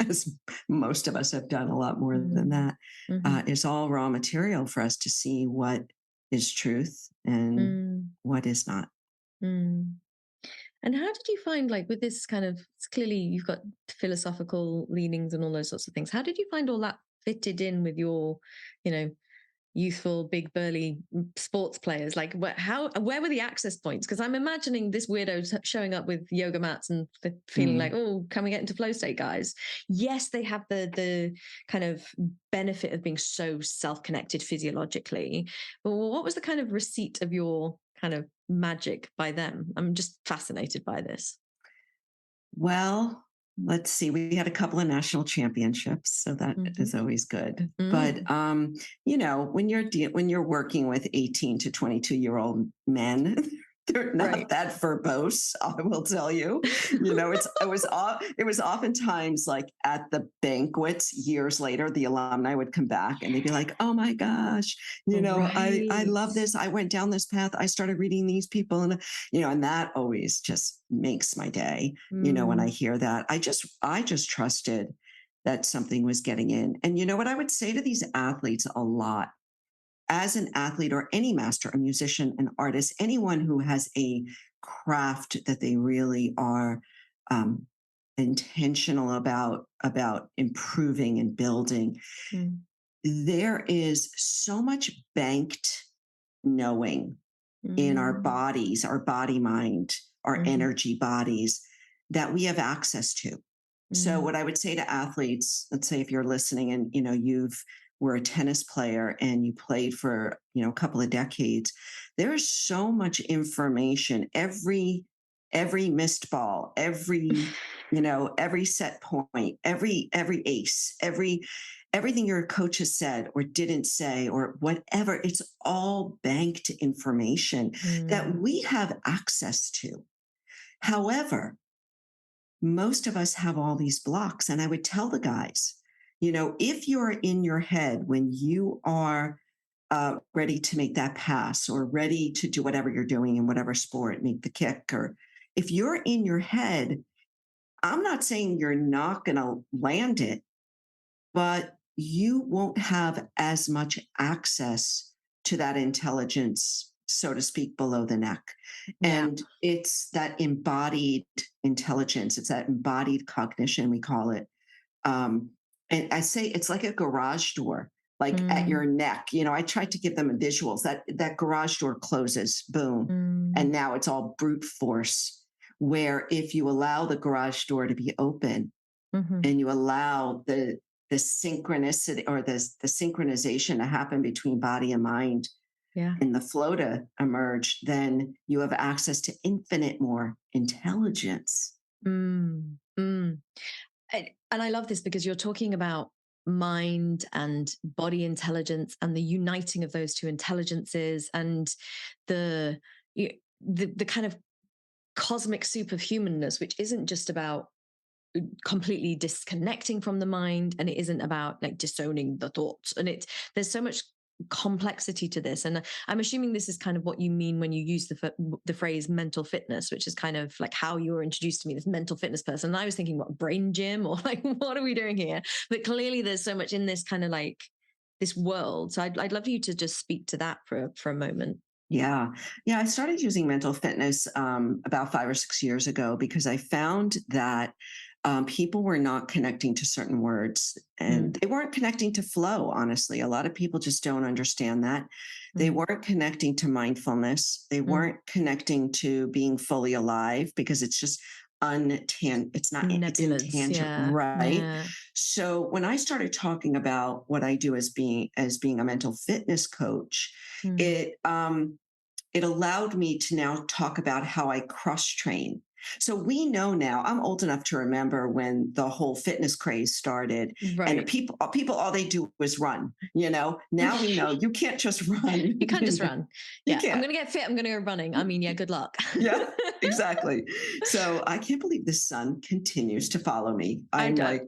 as most of us have done a lot more than Mm. that. Mm-hmm. It's all raw material for us to see what is truth and Mm. what is not. Mm. And how did you find, like, with this kind of, it's clearly you've got philosophical leanings and all those sorts of things. How did you find all that fitted in with your, you know, youthful, big, burly sports players? Like, where were the access points? Because I'm imagining this weirdo showing up with yoga mats and feeling like, Mm. oh, can we get into flow state, guys? Yes, they have the kind of benefit of being so self-connected physiologically. But what was the kind of receipt of your kind of magic by them? I'm just fascinated by this. Well, let's see. We had a couple of national championships, so that Mm-hmm. is always good. Mm. But when when you're working with 18 to 22-year-old men, they're Right. not that verbose. I will tell you. It was oftentimes like at the banquets years later, the alumni would come back and they'd be like, "Oh my gosh, I Right. love this. I went down this path. I started reading these people, and and that always just makes my day. When I Mm. hear that, I just trusted that something was getting in. And you know what I would say to these athletes a lot, as an athlete or any master, a musician, an artist, anyone who has a craft that they really are um, intentional about improving and building, Mm. there is so much banked knowing in our Mm. bodies, our body mind, our Mhm. energy bodies that we have access to. So Mm. what I would say to athletes, let's say if you're listening and you've were a tennis player and you played for a couple of decades, there is so much information. Every missed ball, every set point, every ace, everything your coach has said or didn't say or whatever, it's all banked information that Mm. we have access to. However, most of us have all these blocks. And I would tell the guys, if you're in your head when you are ready to make that pass or ready to do whatever you're doing in whatever sport, make the kick, or if you're in your head, I'm not saying you're not going to land it, but you won't have as much access to that intelligence, so to speak, below the neck. Yeah. And it's that embodied intelligence, it's that embodied cognition, we call it. Um, and I say it's like a garage door, like at Mm. your neck. I tried to give them visuals that garage door closes, boom. And Mm. now it's all brute force. Where if you allow the garage door to be open, Mhm. and you allow the synchronicity or the synchronization to happen between body and mind Yeah. and the flow to emerge, then you have access to infinite more intelligence. Mm. Mm. And I love this because you're talking about mind and body intelligence and the uniting of those two intelligences and the the kind of cosmic soup of humanness, which isn't just about completely disconnecting from the mind, and it isn't about like disowning the thoughts, and there's so much complexity to this. And I'm assuming this is kind of what you mean when you use the phrase mental fitness, which is kind of like how you were introduced to me, this mental fitness person. And I was thinking, what, brain gym, or like, what are we doing here? But clearly there's so much in this kind of like this world. So I'd love you to just speak to that for a moment. Yeah. Yeah. I started using mental fitness about 5 or 6 years ago because I found that people were not connecting to certain words and Mm. they weren't connecting to flow. Honestly, a lot of people just don't understand that. They Mm. weren't connecting to mindfulness. They Mm. weren't connecting to being fully alive because it's just it's Nebulous. intangible, Yeah. right? Yeah. So when I started talking about what I do as being a mental fitness coach, Mm. it allowed me to now talk about how I cross train. So we know now, I'm old enough to remember when the whole fitness craze started and Right. people, all they do is run, now we know you can't just run. You can't just run. You Yeah. I'm can't. going to get fit. I'm going to go running. I mean, yeah, good luck. Yeah, exactly. So I can't believe the sun continues to follow me. I I'm don't. like,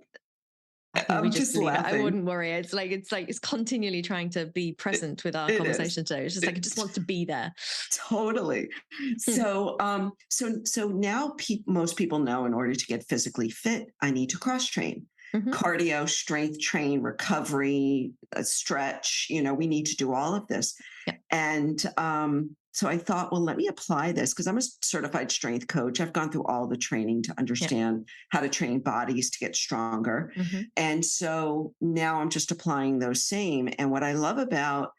I think we I'm just just believe it. I laughing. wouldn't worry. It's continually trying to be It, present with our it is. conversation today. It's just like it just wants to be there. Totally. So now most people know in order to get physically fit, I need to cross train. Mhm. Cardio, strength train, recovery, stretch, we need to do all of this. Yeah. And so I thought, well, let me apply this because I'm a certified strength coach. I've gone through all the training to Yeah. understand how to train bodies to get stronger. Mhm. And so now I'm just applying those same. And what I love about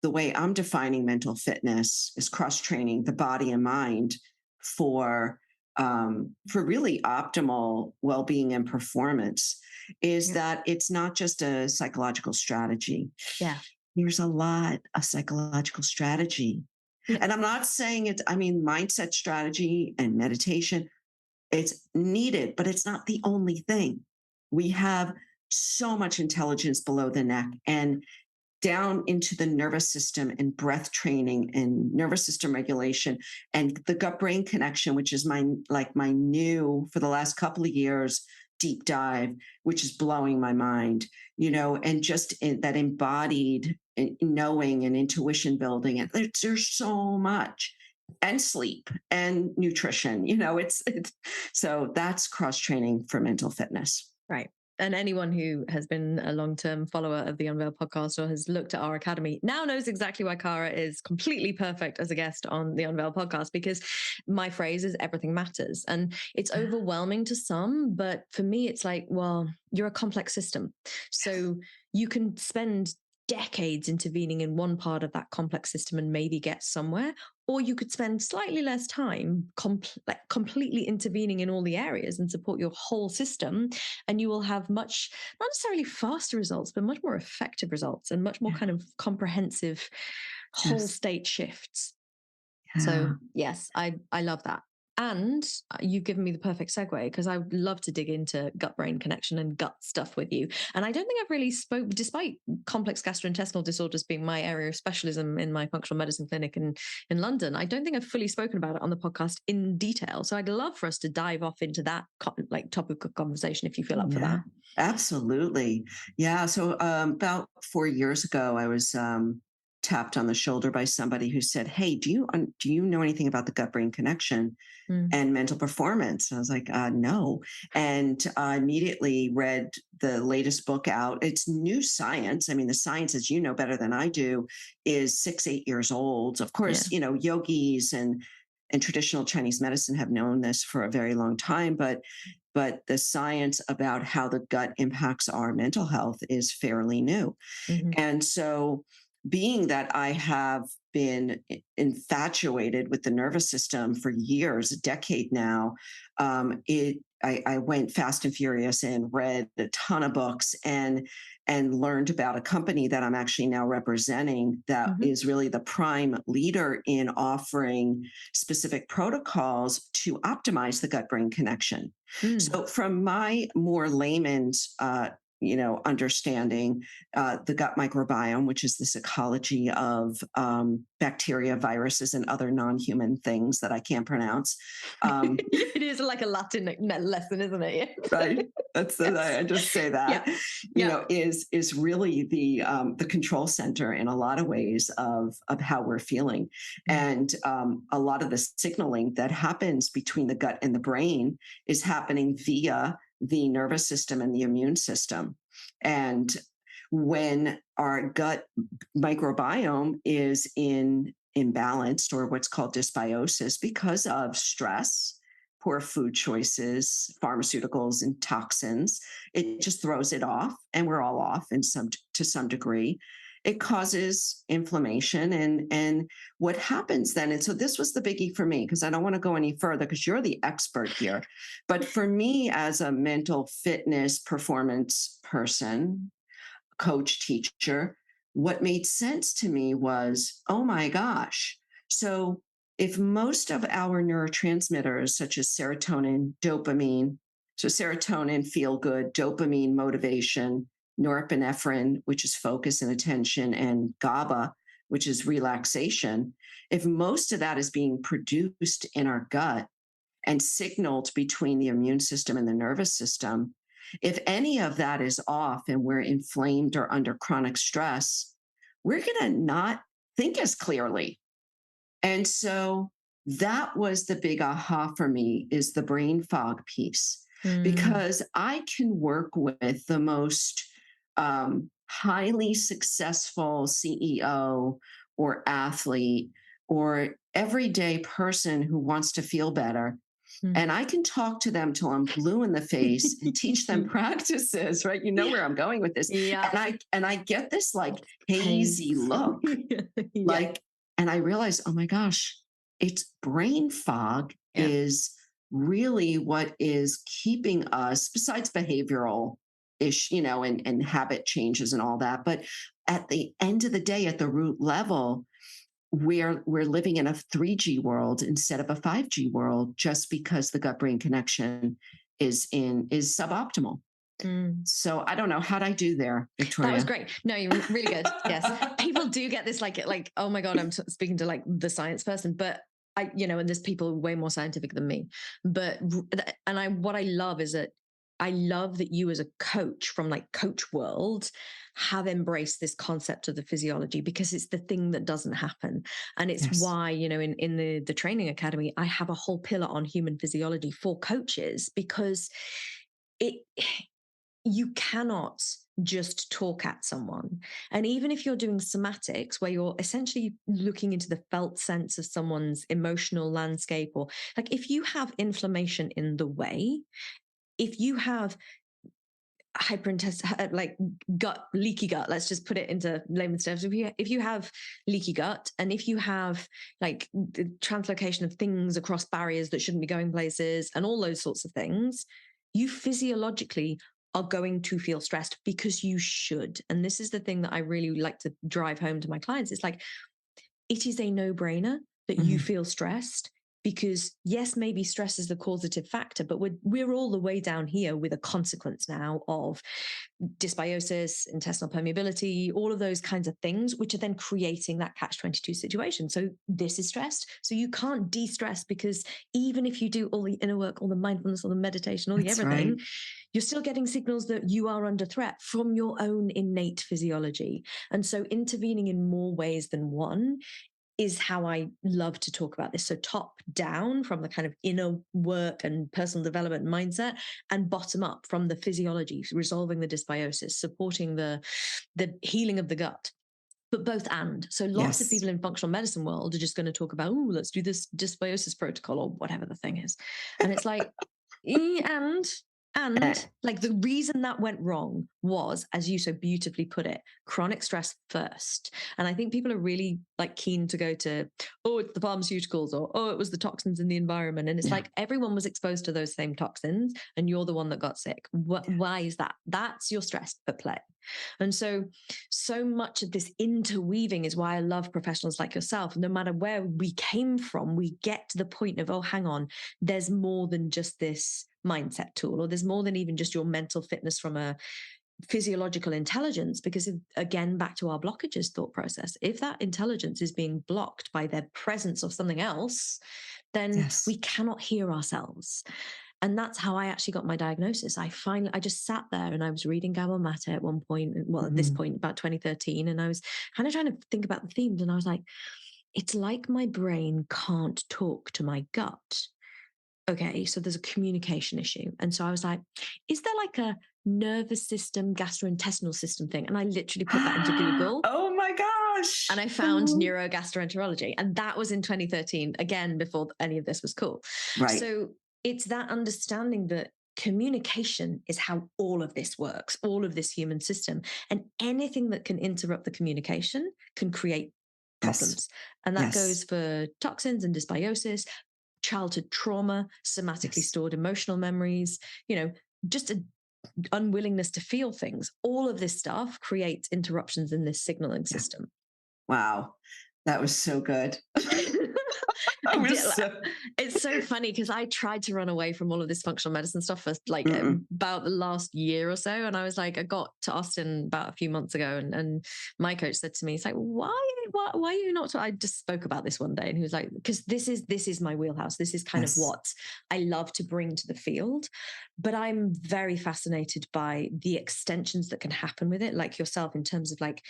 the way I'm defining mental fitness is cross training the body and mind for really optimal well being and performance. Is Yeah. that it's not just a psychological strategy. Yeah. There's a lot of psychological strategy, Yeah. and I'm not saying it. I mean, mindset strategy and meditation. It's needed, but it's not the only thing. We have so much intelligence below the neck, and down into the nervous system and breath training and nervous system regulation and the gut brain connection, which is my new for the last couple of years deep dive, which is blowing my mind, and just that embodied knowing and intuition building. And there's so much, and sleep and nutrition, it's so that's cross training for mental fitness. Right. And anyone who has been a long-term follower of the Unveil podcast or has looked at our academy now knows exactly why Cara is completely perfect as a guest on the Unveil podcast, because my phrase is everything matters. And it's overwhelming to some, but for me, it's like, well, you're a complex system. So you can spend decades intervening in one part of that complex system and maybe get somewhere, or you could spend slightly less time completely intervening in all the areas and support your whole system, and you will have much, not necessarily faster results, but much more effective results and much more kind of comprehensive whole Yes. state shifts. Yeah. So yes, I love that. And you've given me the perfect segue, because I would love to dig into gut brain connection and gut stuff with you. And I don't think I've really despite complex gastrointestinal disorders being my area of specialism in my functional medicine clinic in London, I don't think I've fully spoken about it on the podcast in detail. So I'd love for us to dive off into that topic of conversation if you feel up for that. Absolutely. Yeah. So about 4 years ago, I was tapped on the shoulder by somebody who said, "Hey, do you know anything about the gut brain connection and mental performance?" And I was like, "No." And I immediately read the latest book out. It's new science. I mean, the science, as you know better than I do, is 6-8 years old. Of course, Yeah. Yogis and traditional Chinese medicine have known this for a very long time, but the science about how the gut impacts our mental health is fairly new. Mhm. And so, being that I have been infatuated with the nervous system for years, a decade now, I went fast and furious and read a ton of books and learned about a company that I'm actually now representing that is really the prime leader in offering specific protocols to optimize the gut brain connection. So, from my more layman's understanding, the gut microbiome, which is this ecology of bacteria, viruses, and other non-human things that I can't pronounce. It is like a Latin lesson, isn't it? Right. That's Yes. I just say that. Yeah. Is really the control center in a lot of ways of how we're feeling, and a lot of the signaling that happens between the gut and the brain is happening via the nervous system and the immune system. And when our gut microbiome is imbalanced, or what's called dysbiosis, because of stress, poor food choices, pharmaceuticals, and toxins, it just throws it off, and we're all off to some degree. It causes inflammation, and what happens then, and so this was the biggie for me, because I don't want to go any further because you're the expert here, but for me as a mental fitness performance person, coach, teacher, what made sense to me was, oh my gosh, so if most of our neurotransmitters, such as serotonin, dopamine, so serotonin, feel good, dopamine, motivation, norepinephrine, which is focus and attention, and GABA, which is relaxation, if most of that is being produced in our gut and signaled between the immune system and the nervous system, if any of that is off and we're inflamed or under chronic stress, we're going to not think as clearly. And so that was the big aha for me, is the brain fog piece, because I can work with the most highly successful CEO or athlete or everyday person who wants to feel better. And I can talk to them till I'm blue in the face and teach them practices, right? You know where I'm going with this. Yeah. And I get this like hazy look, like, and I realize, oh my gosh, it's brain fog is really what is keeping us, besides behavioral and habit changes and all that. But at the end of the day, at the root level, we're living in a 3G world instead of a 5G world, just because the gut brain connection is suboptimal. So I don't know, how'd I do there, Victoria? That was great. No, you're really good. Yes. People do get this like, oh my God, I'm speaking to like the science person, but and there's people way more scientific than me, what I love is that I love that you as a coach from like coach world have embraced this concept of the physiology, because it's the thing that doesn't happen. And it's why, in the training academy, I have a whole pillar on human physiology for coaches, because you cannot just talk at someone. And even if you're doing somatics, where you're essentially looking into the felt sense of someone's emotional landscape, or like if you have inflammation in the way, if you have like leaky gut, let's just put it into layman's terms. If you have leaky gut, and if you have like the translocation of things across barriers that shouldn't be going places and all those sorts of things, you physiologically are going to feel stressed, because you should. And this is the thing that I really like to drive home to my clients. It's like, it is a no-brainer that you feel stressed, because yes, maybe stress is the causative factor, but we're all the way down here with a consequence now of dysbiosis, intestinal permeability, all of those kinds of things, which are then creating that catch-22 situation. So this is stressed. So you can't de-stress, because even if you do all the inner work, all the mindfulness, all the meditation, all the everything, right, you're still getting signals that you are under threat from your own innate physiology. And so intervening in more ways than one is how I love to talk about this. So top down from the kind of inner work and personal development mindset, and bottom up from the physiology, resolving the dysbiosis, supporting the healing of the gut. But both and. So lots of people in functional medicine world are just going to talk about, oh, let's do this dysbiosis protocol or whatever the thing is. And it's like, and like the reason that went wrong was, as you so beautifully put it, chronic stress first. And I think people are really like keen to go to, oh, it's the pharmaceuticals, or, oh, it was the toxins in the environment. And it's like, everyone was exposed to those same toxins and you're the one that got sick. Why is that? That's your stress at play. And so much of this interweaving is why I love professionals like yourself. No matter where we came from, we get to the point of, oh, hang on, there's more than just this mindset tool, or there's more than even just your mental fitness from a physiological intelligence. Because again, back to our blockages thought process, if that intelligence is being blocked by the presence of something else, then we cannot hear ourselves. And that's how I actually got my diagnosis. I just sat there and I was reading Gabor Mate at one point, at this point, about 2013. And I was kind of trying to think about the themes. And I was like, it's like my brain can't talk to my gut. Okay, so there's a communication issue. And so I was like, is there like a nervous system, gastrointestinal system thing? And I literally put that into Google. Oh my gosh. And I found neurogastroenterology. And that was in 2013, again, before any of this was cool. Right. So it's that understanding that communication is how all of this works, all of this human system. And anything that can interrupt the communication can create problems. And that goes for toxins and dysbiosis, childhood trauma, somatically stored emotional memories, just an unwillingness to feel things. All of this stuff creates interruptions in this signaling system. Wow. That was so good. It's so funny because I tried to run away from all of this functional medicine stuff for like about the last year or so. And I was like, I got to Austin about a few months ago and my coach said to me, it's like, why are you not? I just spoke about this one day and he was like, because this is my wheelhouse. This is kind of what I love to bring to the field. But I'm very fascinated by the extensions that can happen with it, like yourself, in terms of like,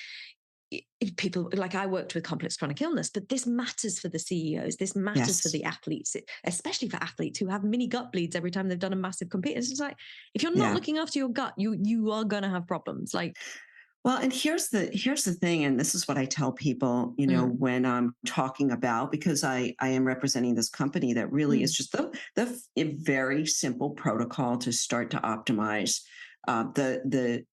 people, like I worked with complex chronic illness, but this matters for the CEOs. This matters for the athletes, especially for athletes who have mini gut bleeds every time they've done a massive compete. It's just like, if you're not looking after your gut, you are going to have problems. Like, well, and here's the thing, and this is what I tell people, you know, when I'm talking about, because I am representing this company that really is just a very simple protocol to start to optimize the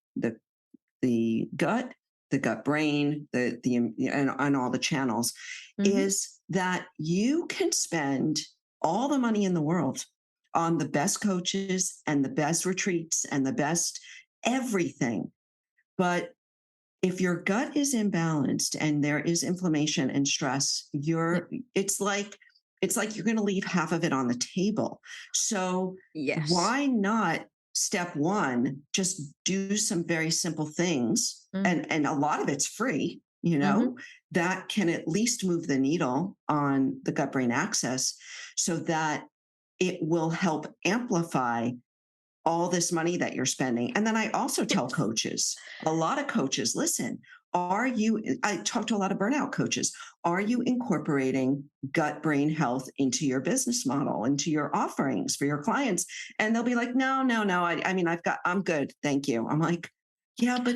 gut, the gut brain, and all the channels, is that you can spend all the money in the world on the best coaches and the best retreats and the best everything. But if your gut is imbalanced and there is inflammation and stress, it's like you're going to leave half of it on the table. So why not step one, just do some very simple things, and a lot of it's free, you know, that can at least move the needle on the gut brain axis so that it will help amplify all this money that you're spending. And then I also tell coaches, a lot of coaches, listen, I talk to a lot of burnout coaches, are you incorporating gut brain health into your business model, into your offerings for your clients? And they'll be like, no. I mean, I'm good. Thank you. I'm like, yeah, but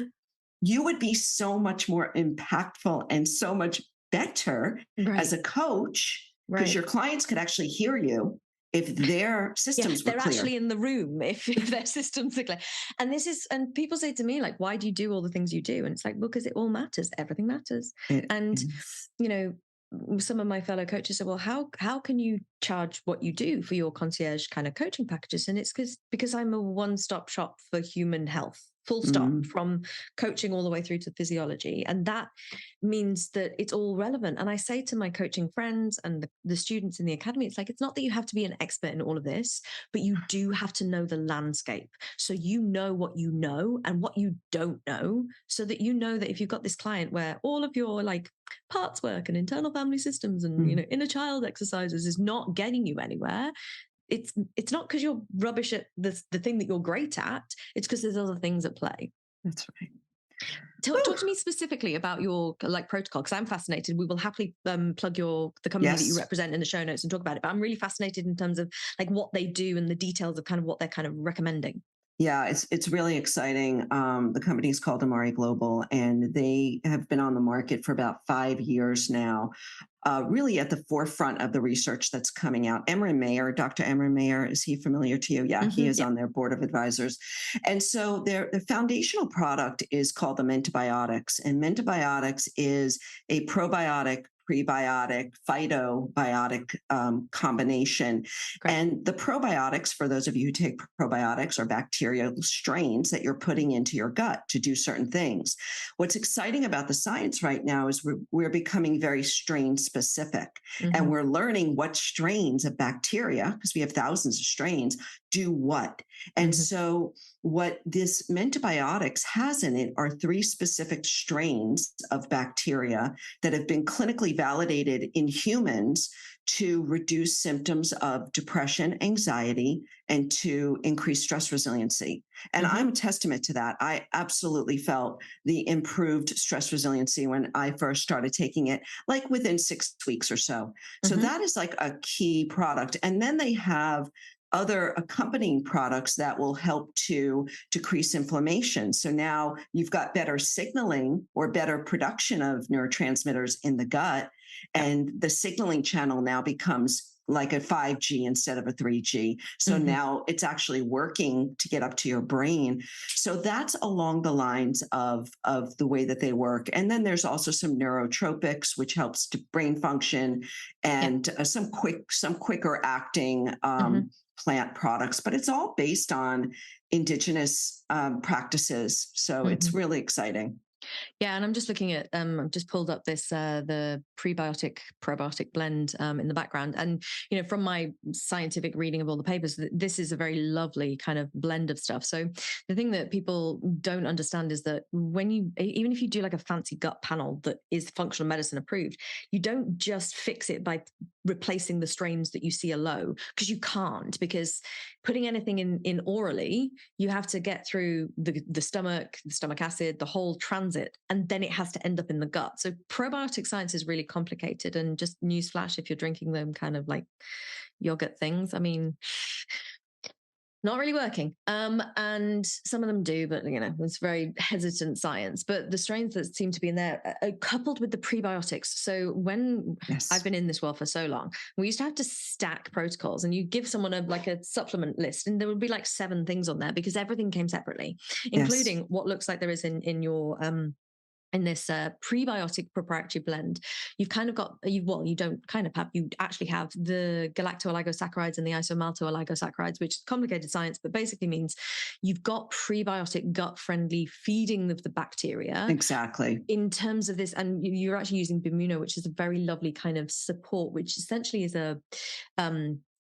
you would be so much more impactful and so much better as a coach, because your clients could actually hear you if their systems were clear. They're actually in the room if their systems are clear. And people say to me, like, why do you do all the things you do? And it's like, well, because it all matters. Everything matters. You know, some of my fellow coaches say, well, how can you charge what you do for your concierge kind of coaching packages? And it's because I'm a one-stop shop for human health. Full stop, from coaching all the way through to physiology. And that means that it's all relevant. And I say to my coaching friends and the students in the academy, it's like, it's not that you have to be an expert in all of this, but you do have to know the landscape. So you know what you know and what you don't know, so that you know that if you've got this client where all of your like parts work and internal family systems and, you know, inner child exercises is not getting you anywhere, it's not because you're rubbish at the thing that you're great at. It's because there's other things at play. That's right. Talk to me specifically about your like protocol, because I'm fascinated. We will happily plug the company that you represent in the show notes and talk about it. But I'm really fascinated in terms of like what they do and the details of kind of what they're kind of recommending. Yeah, it's really exciting. The company is called Amari Global, and they have been on the market for about 5 years now, really at the forefront of the research that's coming out. Dr. Emran Mayer, is he familiar to you? Yeah, he is on their board of advisors. And so the foundational product is called the Mentobiotics, and Mentobiotics is a probiotic, prebiotic, phytobiotic combination. Great. And the probiotics, for those of you who take probiotics, are bacterial strains that you're putting into your gut to do certain things. What's exciting about the science right now is we're becoming very strain specific, and we're learning what strains of bacteria, because we have thousands of strains, do what. And so what this Mentobiotics has in it are 3 specific strains of bacteria that have been clinically validated in humans to reduce symptoms of depression, anxiety, and to increase stress resiliency. And I'm a testament to that. I absolutely felt the improved stress resiliency when I first started taking it, like within 6 weeks or so. So that is like a key product. And then they have other accompanying products that will help to decrease inflammation. So now you've got better signaling or better production of neurotransmitters in the gut, and the signaling channel now becomes like a 5G instead of a 3G. So now it's actually working to get up to your brain. So that's along the lines of the way that they work. And then there's also some neurotropics, which helps to brain function, and some quicker acting plant products, but it's all based on indigenous practices. So it's really exciting. Yeah, and I'm just looking at I've just pulled up this the prebiotic probiotic blend in the background, and from my scientific reading of all the papers, this is a very lovely kind of blend of stuff. So the thing that people don't understand is that when you, even if you do like a fancy gut panel that is functional medicine approved, you don't just fix it by replacing the strains that you see are low, because you can't, because putting anything in orally, you have to get through the stomach acid, the whole transit, and then it has to end up in the gut. So probiotic science is really complicated. And just newsflash, if you're drinking them kind of like yogurt things, I mean, not really working. And some of them do, but it's very hesitant science. But the strains that seem to be in there are coupled with the prebiotics. So when I've been in this world for so long, we used to have to stack protocols, and you give someone a supplement list, and there would be like 7 things on there because everything came separately, including what looks like there is in your in this prebiotic proprietary blend. You've kind of got, you don't kind of have, you actually have the galacto-oligosaccharides and the isomalto-oligosaccharides, which is complicated science, but basically means you've got prebiotic gut-friendly feeding of the bacteria. Exactly. In terms of this, and you're actually using Bimuno, which is a very lovely kind of support, which essentially is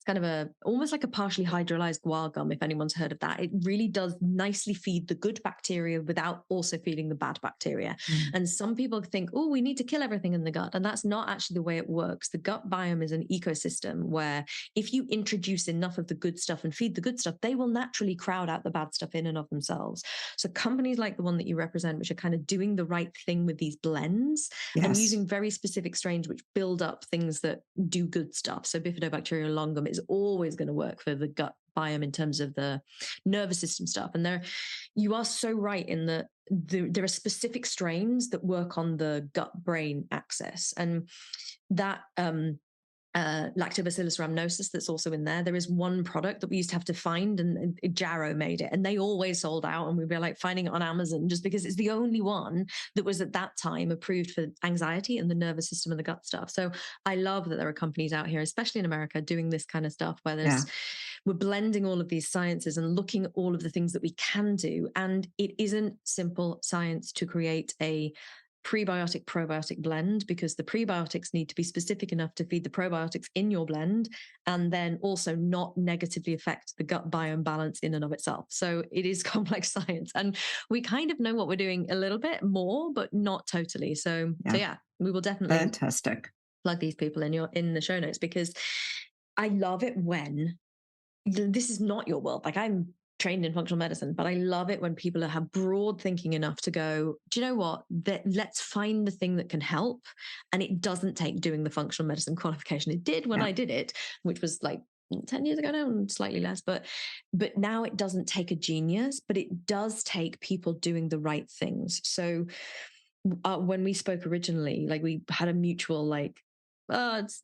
it's kind of almost like a partially hydrolyzed guar gum, if anyone's heard of that. It really does nicely feed the good bacteria without also feeding the bad bacteria. And some people think, oh, we need to kill everything in the gut. And that's not actually the way it works. The gut biome is an ecosystem where if you introduce enough of the good stuff and feed the good stuff, they will naturally crowd out the bad stuff in and of themselves. So companies like the one that you represent, which are kind of doing the right thing with these blends and using very specific strains which build up things that do good stuff. So Bifidobacterium longum is always going to work for the gut biome in terms of the nervous system stuff. And you are so right in that there are specific strains that work on the gut-brain axis, and that Lactobacillus rhamnosus that's also in there. There is one product that we used to have to find, and Jarrow made it, and they always sold out, and we'd be like finding it on Amazon just because it's the only one that was at that time approved for anxiety and the nervous system and the gut stuff. So I love that there are companies out here, especially in America, doing this kind of stuff where we're blending all of these sciences and looking at all of the things that we can do. And it isn't simple science to create a prebiotic probiotic blend, because the prebiotics need to be specific enough to feed the probiotics in your blend and then also not negatively affect the gut biome balance in and of itself. So it is complex science, and we kind of know what we're doing a little bit more, but not totally. So yeah, we will definitely fantastic plug these people in the show notes, because I love it when this is not your world. Like, I'm trained in functional medicine, but I love it when people have broad thinking enough to go, do you know what? Let's find the thing that can help. And it doesn't take doing the functional medicine qualification. It did when I did it, which was like 10 years ago now, and slightly less, but now it doesn't take a genius, but it does take people doing the right things. So when we spoke originally, like, we had a mutual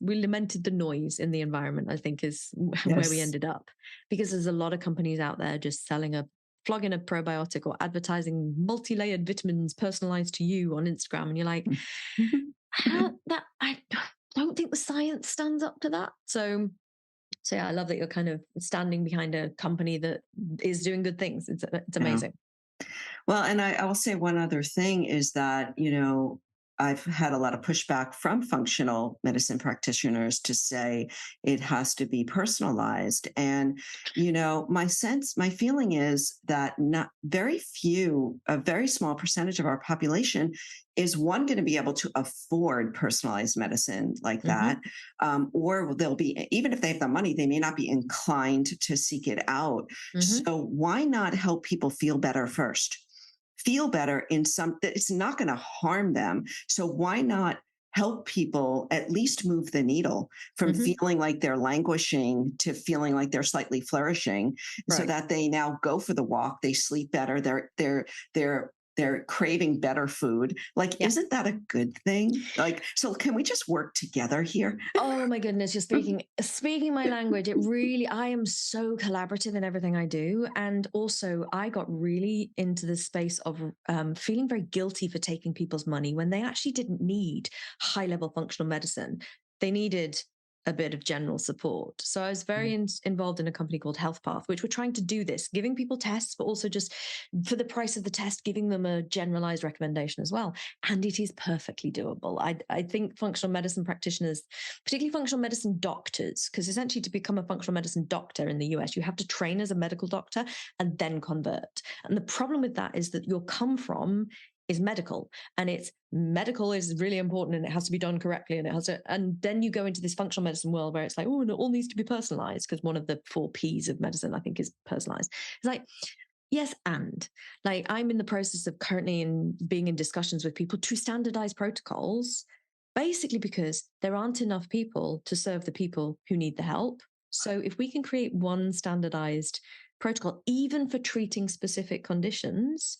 we lamented the noise in the environment, I think, is where we ended up, because there's a lot of companies out there just plug in a probiotic or advertising multi-layered vitamins personalized to you on Instagram, and you're like, I don't think the science stands up to that. So yeah, I love that you're kind of standing behind a company that is doing good things. It's amazing. Well, and I will say one other thing is that, I've had a lot of pushback from functional medicine practitioners to say it has to be personalized. And, my feeling is that not very few, a very small percentage of our population is going to be able to afford personalized medicine like that. Or they'll be, even if they have the money, they may not be inclined to seek it out. So why not help people feel better first? Feel better in something it's not going to harm them. So why not help people at least move the needle from feeling like they're languishing to feeling like they're slightly flourishing, so that they now go for the walk, they sleep better, they're craving better food. Like, isn't that a good thing? Like, so can we just work together here? Oh my goodness, you're speaking my language. I am so collaborative in everything I do. And also I got really into the space of feeling very guilty for taking people's money when they actually didn't need high level functional medicine. They needed a bit of general support. So I was very involved in a company called Health Path, which were trying to do this, giving people tests, but also just for the price of the test, giving them a generalized recommendation as well. And it is perfectly doable. I think functional medicine practitioners, particularly functional medicine doctors, because essentially to become a functional medicine doctor in the US, you have to train as a medical doctor and then convert. And the problem with that is that your come from is medical, and it's medical is really important and it has to be done correctly, and it has to, and then you go into this functional medicine world where it's like, oh, and it all needs to be personalized, because one of the 4 P's of medicine, I think, is personalized. It's like, yes, and like I'm in the process of currently being in discussions with people to standardize protocols, basically because there aren't enough people to serve the people who need the help. So if we can create one standardized protocol, even for treating specific conditions,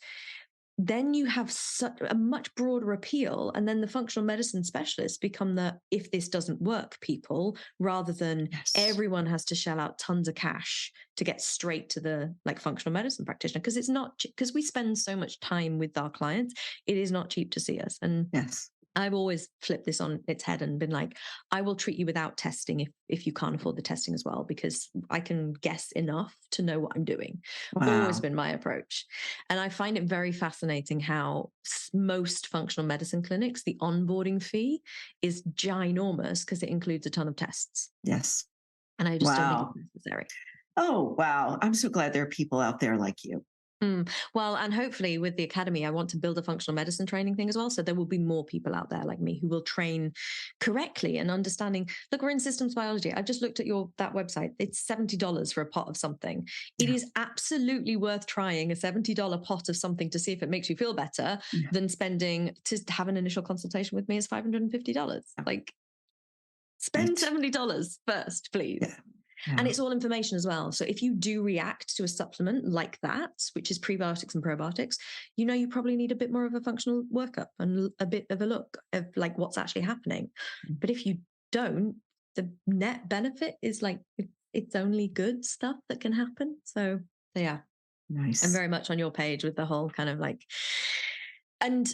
then you have such a much broader appeal. And then the functional medicine specialists become the if this doesn't work people, rather than everyone has to shell out tons of cash to get straight to the like functional medicine practitioner. Because it's not, because we spend so much time with our clients, it is not cheap to see us. And I've always flipped this on its head and been like, I will treat you without testing if you can't afford the testing as well, because I can guess enough to know what I'm doing. Wow. Always been my approach. And I find it very fascinating how most functional medicine clinics, the onboarding fee is ginormous because it includes a ton of tests. Yes. And I just don't think it's necessary. Oh, wow. I'm so glad there are people out there like you. Well, and hopefully with the academy, I want to build a functional medicine training thing as well. So there will be more people out there like me who will train correctly and understanding. Look, we're in systems biology. I just looked at that website. It's $70 for a pot of something. It is absolutely worth trying a $70 pot of something to see if it makes you feel better than spending to have an initial consultation with me is $550. Like, spend $70 first, please. And it's all information as well. So if you do react to a supplement like that, which is prebiotics and probiotics, you probably need a bit more of a functional workup and a bit of a look of like what's actually happening. But if you don't, the net benefit is like, it's only good stuff that can happen. So yeah, nice. I'm very much on your page with the whole kind of like, and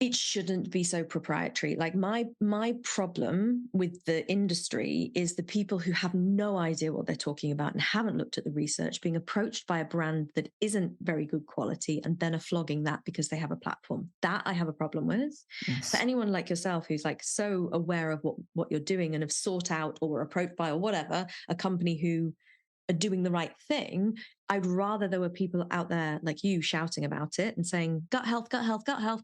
it shouldn't be so proprietary. Like my problem with the industry is the people who have no idea what they're talking about and haven't looked at the research being approached by a brand that isn't very good quality and then are flogging that because they have a platform. That I have a problem with. For anyone like yourself who's like so aware of what you're doing and have sought out or approached by or whatever, a company who are doing the right thing, I'd rather there were people out there like you shouting about it and saying, gut health,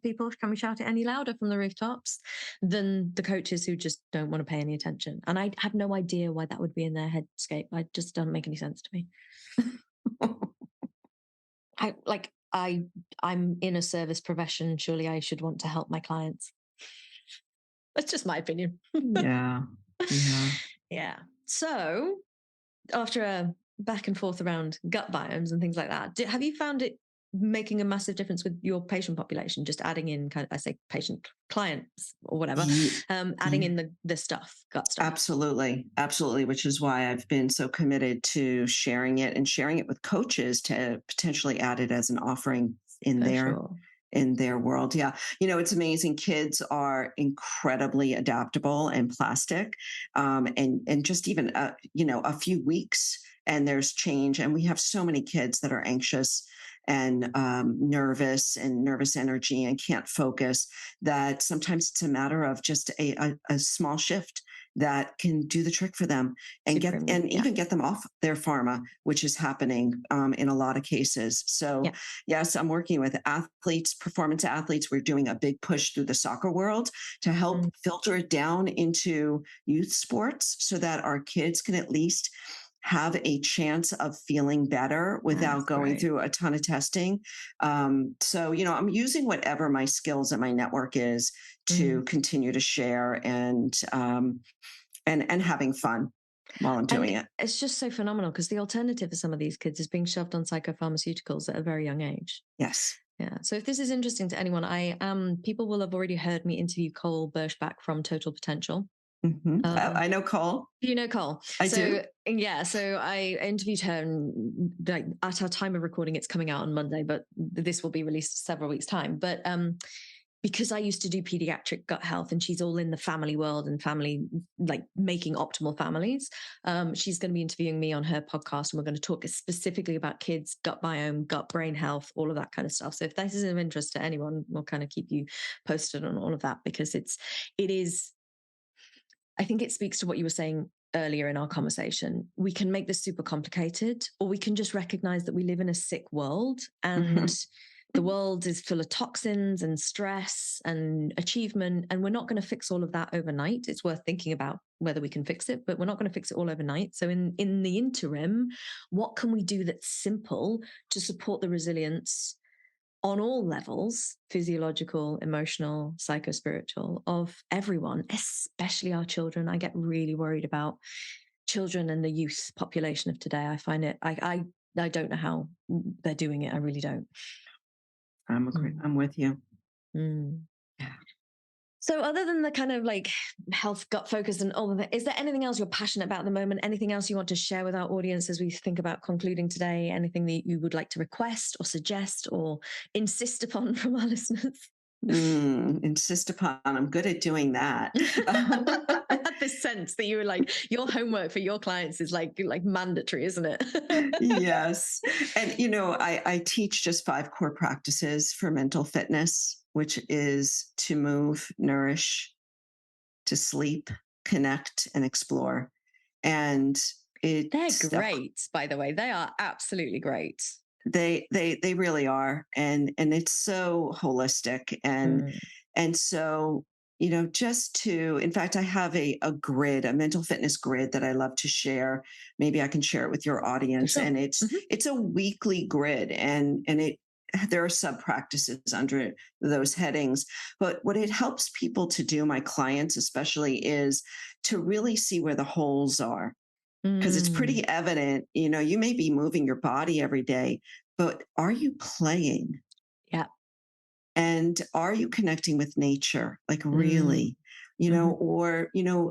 people, can we shout it any louder from the rooftops, than the coaches who just don't want to pay any attention. And I have no idea why that would be in their headscape. It just doesn't make any sense to me. I'm in a service profession. Surely I should want to help my clients. That's just my opinion. Yeah. So after a back and forth around gut biomes and things like that, have you found it making a massive difference with your patient population, just adding in kind of, I say patient clients or whatever, adding in the stuff, gut stuff? Absolutely. Which is why I've been so committed to sharing it and sharing it with coaches to potentially add it as an offering in their world. Yeah. It's amazing. Kids are incredibly adaptable and plastic. And just even, a few weeks and there's change. And we have so many kids that are anxious and nervous energy and can't focus, that sometimes it's a matter of just a small shift that can do the trick for them and even get them off their pharma, which is happening in a lot of cases. So yes, I'm working with athletes, performance athletes. We're doing a big push through the soccer world to help filter it down into youth sports so that our kids can at least have a chance of feeling better without going through a ton of testing. So, I'm using whatever my skills and my network is to continue to share and having fun while I'm doing it. It's just so phenomenal because the alternative for some of these kids is being shoved on psychopharmaceuticals at a very young age. Yes. Yeah. So if this is interesting to anyone, people will have already heard me interview Cole Birschbach from Total Potential. I know Cole. You know Cole. I do. Yeah. So I interviewed her, and like at our time of recording, it's coming out on Monday, but this will be released several weeks' time. But because I used to do pediatric gut health, and she's all in the family world and family, like making optimal families. She's going to be interviewing me on her podcast, and we're going to talk specifically about kids, gut biome, gut brain health, all of that kind of stuff. So if this is of interest to anyone, we'll kind of keep you posted on all of that, because it is, I think it speaks to what you were saying earlier in our conversation. We can make this super complicated, or we can just recognize that we live in a sick world, and the world is full of toxins and stress and achievement, and we're not going to fix all of that overnight. It's worth thinking about whether we can fix it, but we're not going to fix it all overnight. So in the interim, what can we do that's simple to support the resilience on all levels, physiological, emotional, psychospiritual, of everyone, especially our children? I get really worried about children and the youth population of today. I find it, I don't know how they're doing it. I really don't. I'm with you. Yeah. So other than the kind of like health, gut focus and all of that, is there anything else you're passionate about at the moment? Anything else you want to share with our audience as we think about concluding today? Anything that you would like to request or suggest or insist upon from our listeners? Insist upon. I'm good at doing that. I had this sense that you were like, your homework for your clients is like mandatory, isn't it? Yes. And, I teach just 5 core practices for mental fitness, which is to move, nourish, to sleep, connect, and explore. And they're great, by the way. They are absolutely great. They really are. And it's so holistic. And so, in fact, I have a grid, a mental fitness grid that I love to share. Maybe I can share it with your audience. Sure. And it's a weekly grid, and there are sub practices under those headings. But what it helps people to do, my clients especially, is to really see where the holes are. Because it's pretty evident, you may be moving your body every day, but are you playing? Yeah. And are you connecting with nature? Like really, or,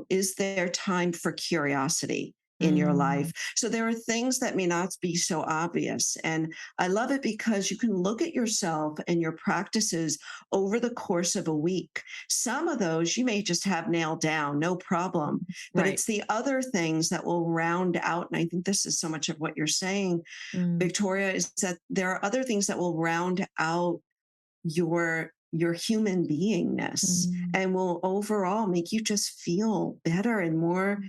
is there time for curiosity in your life? So there are things that may not be so obvious. And I love it because you can look at yourself and your practices over the course of a week. Some of those you may just have nailed down, no problem. But It's the other things that will round out. And I think this is so much of what you're saying, Victoria, is that there are other things that will round out your human beingness and will overall make you just feel better and more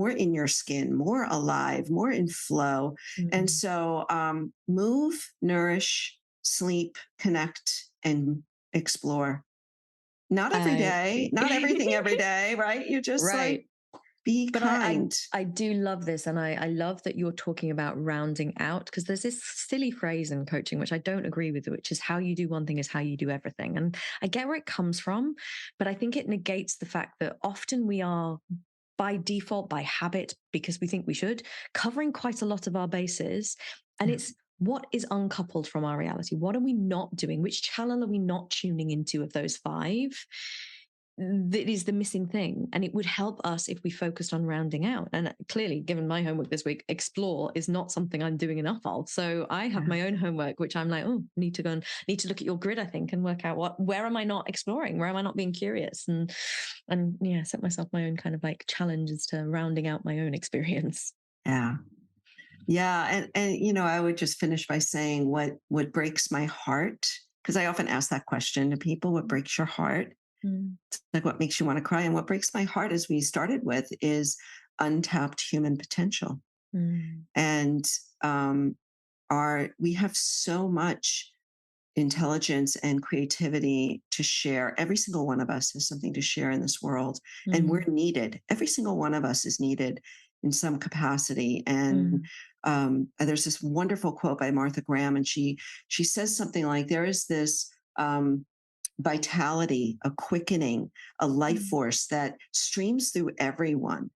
in your skin, more alive, more in flow. And so move, nourish, sleep, connect, and explore. Not every day, not everything every day, right? You just like be kind. I do love this. And I love that you're talking about rounding out, because there's this silly phrase in coaching, which I don't agree with, which is how you do one thing is how you do everything. And I get where it comes from, but I think it negates the fact that often we are, by default, by habit, because we think we should, covering quite a lot of our bases. And it's what is uncoupled from our reality. What are we not doing? Which channel are we not tuning into of those 5? That is the missing thing. And it would help us if we focused on rounding out. And clearly, given my homework this week, explore is not something I'm doing enough of. So I have my own homework, which I'm like, need to look at your grid, I think, and work out where am I not exploring? Where am I not being curious? And set myself my own kind of like challenges to rounding out my own experience. Yeah. Yeah. And I would just finish by saying what breaks my heart, because I often ask that question to people, what breaks your heart? It's like what makes you want to cry? And what breaks my heart, as we started with, is untapped human potential. And we have so much intelligence and creativity to share. Every single one of us has something to share in this world, and we're needed. Every single one of us is needed in some capacity. And there's this wonderful quote by Martha Graham, and she says something like, there is this vitality, a quickening, a life force that streams through everyone.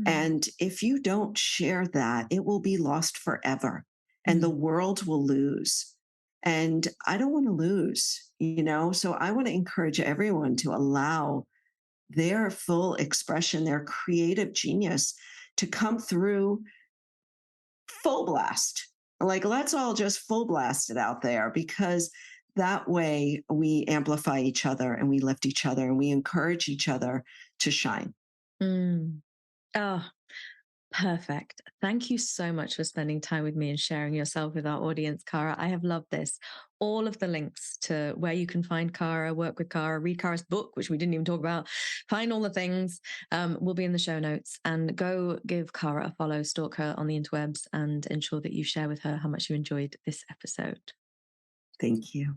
And if you don't share that, it will be lost forever, and the world will lose. And I don't want to lose, so I want to encourage everyone to allow their full expression, their creative genius to come through full blast. Like, let's all just full blast it out there, because that way we amplify each other and we lift each other and we encourage each other to shine. Mm. Oh, perfect. Thank you so much for spending time with me and sharing yourself with our audience, Cara. I have loved this. All of the links to where you can find Cara, work with Cara, read Cara's book, which we didn't even talk about, find all the things, will be in the show notes. And go give Cara a follow, stalk her on the interwebs, and ensure that you share with her how much you enjoyed this episode. Thank you.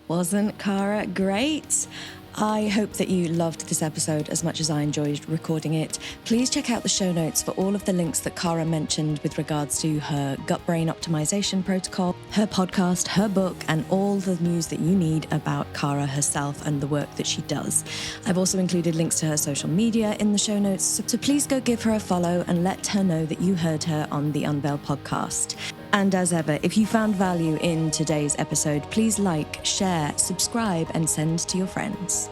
Wasn't Cara great? I hope that you loved this episode as much as I enjoyed recording it. Please check out the show notes for all of the links that Cara mentioned with regards to her gut-brain optimization protocol, her podcast, her book, and all the news that you need about Cara herself and the work that she does. I've also included links to her social media in the show notes, so please go give her a follow and let her know that you heard her on the Unveil podcast. And as ever, if you found value in today's episode, please like, share, subscribe, and send to your friends.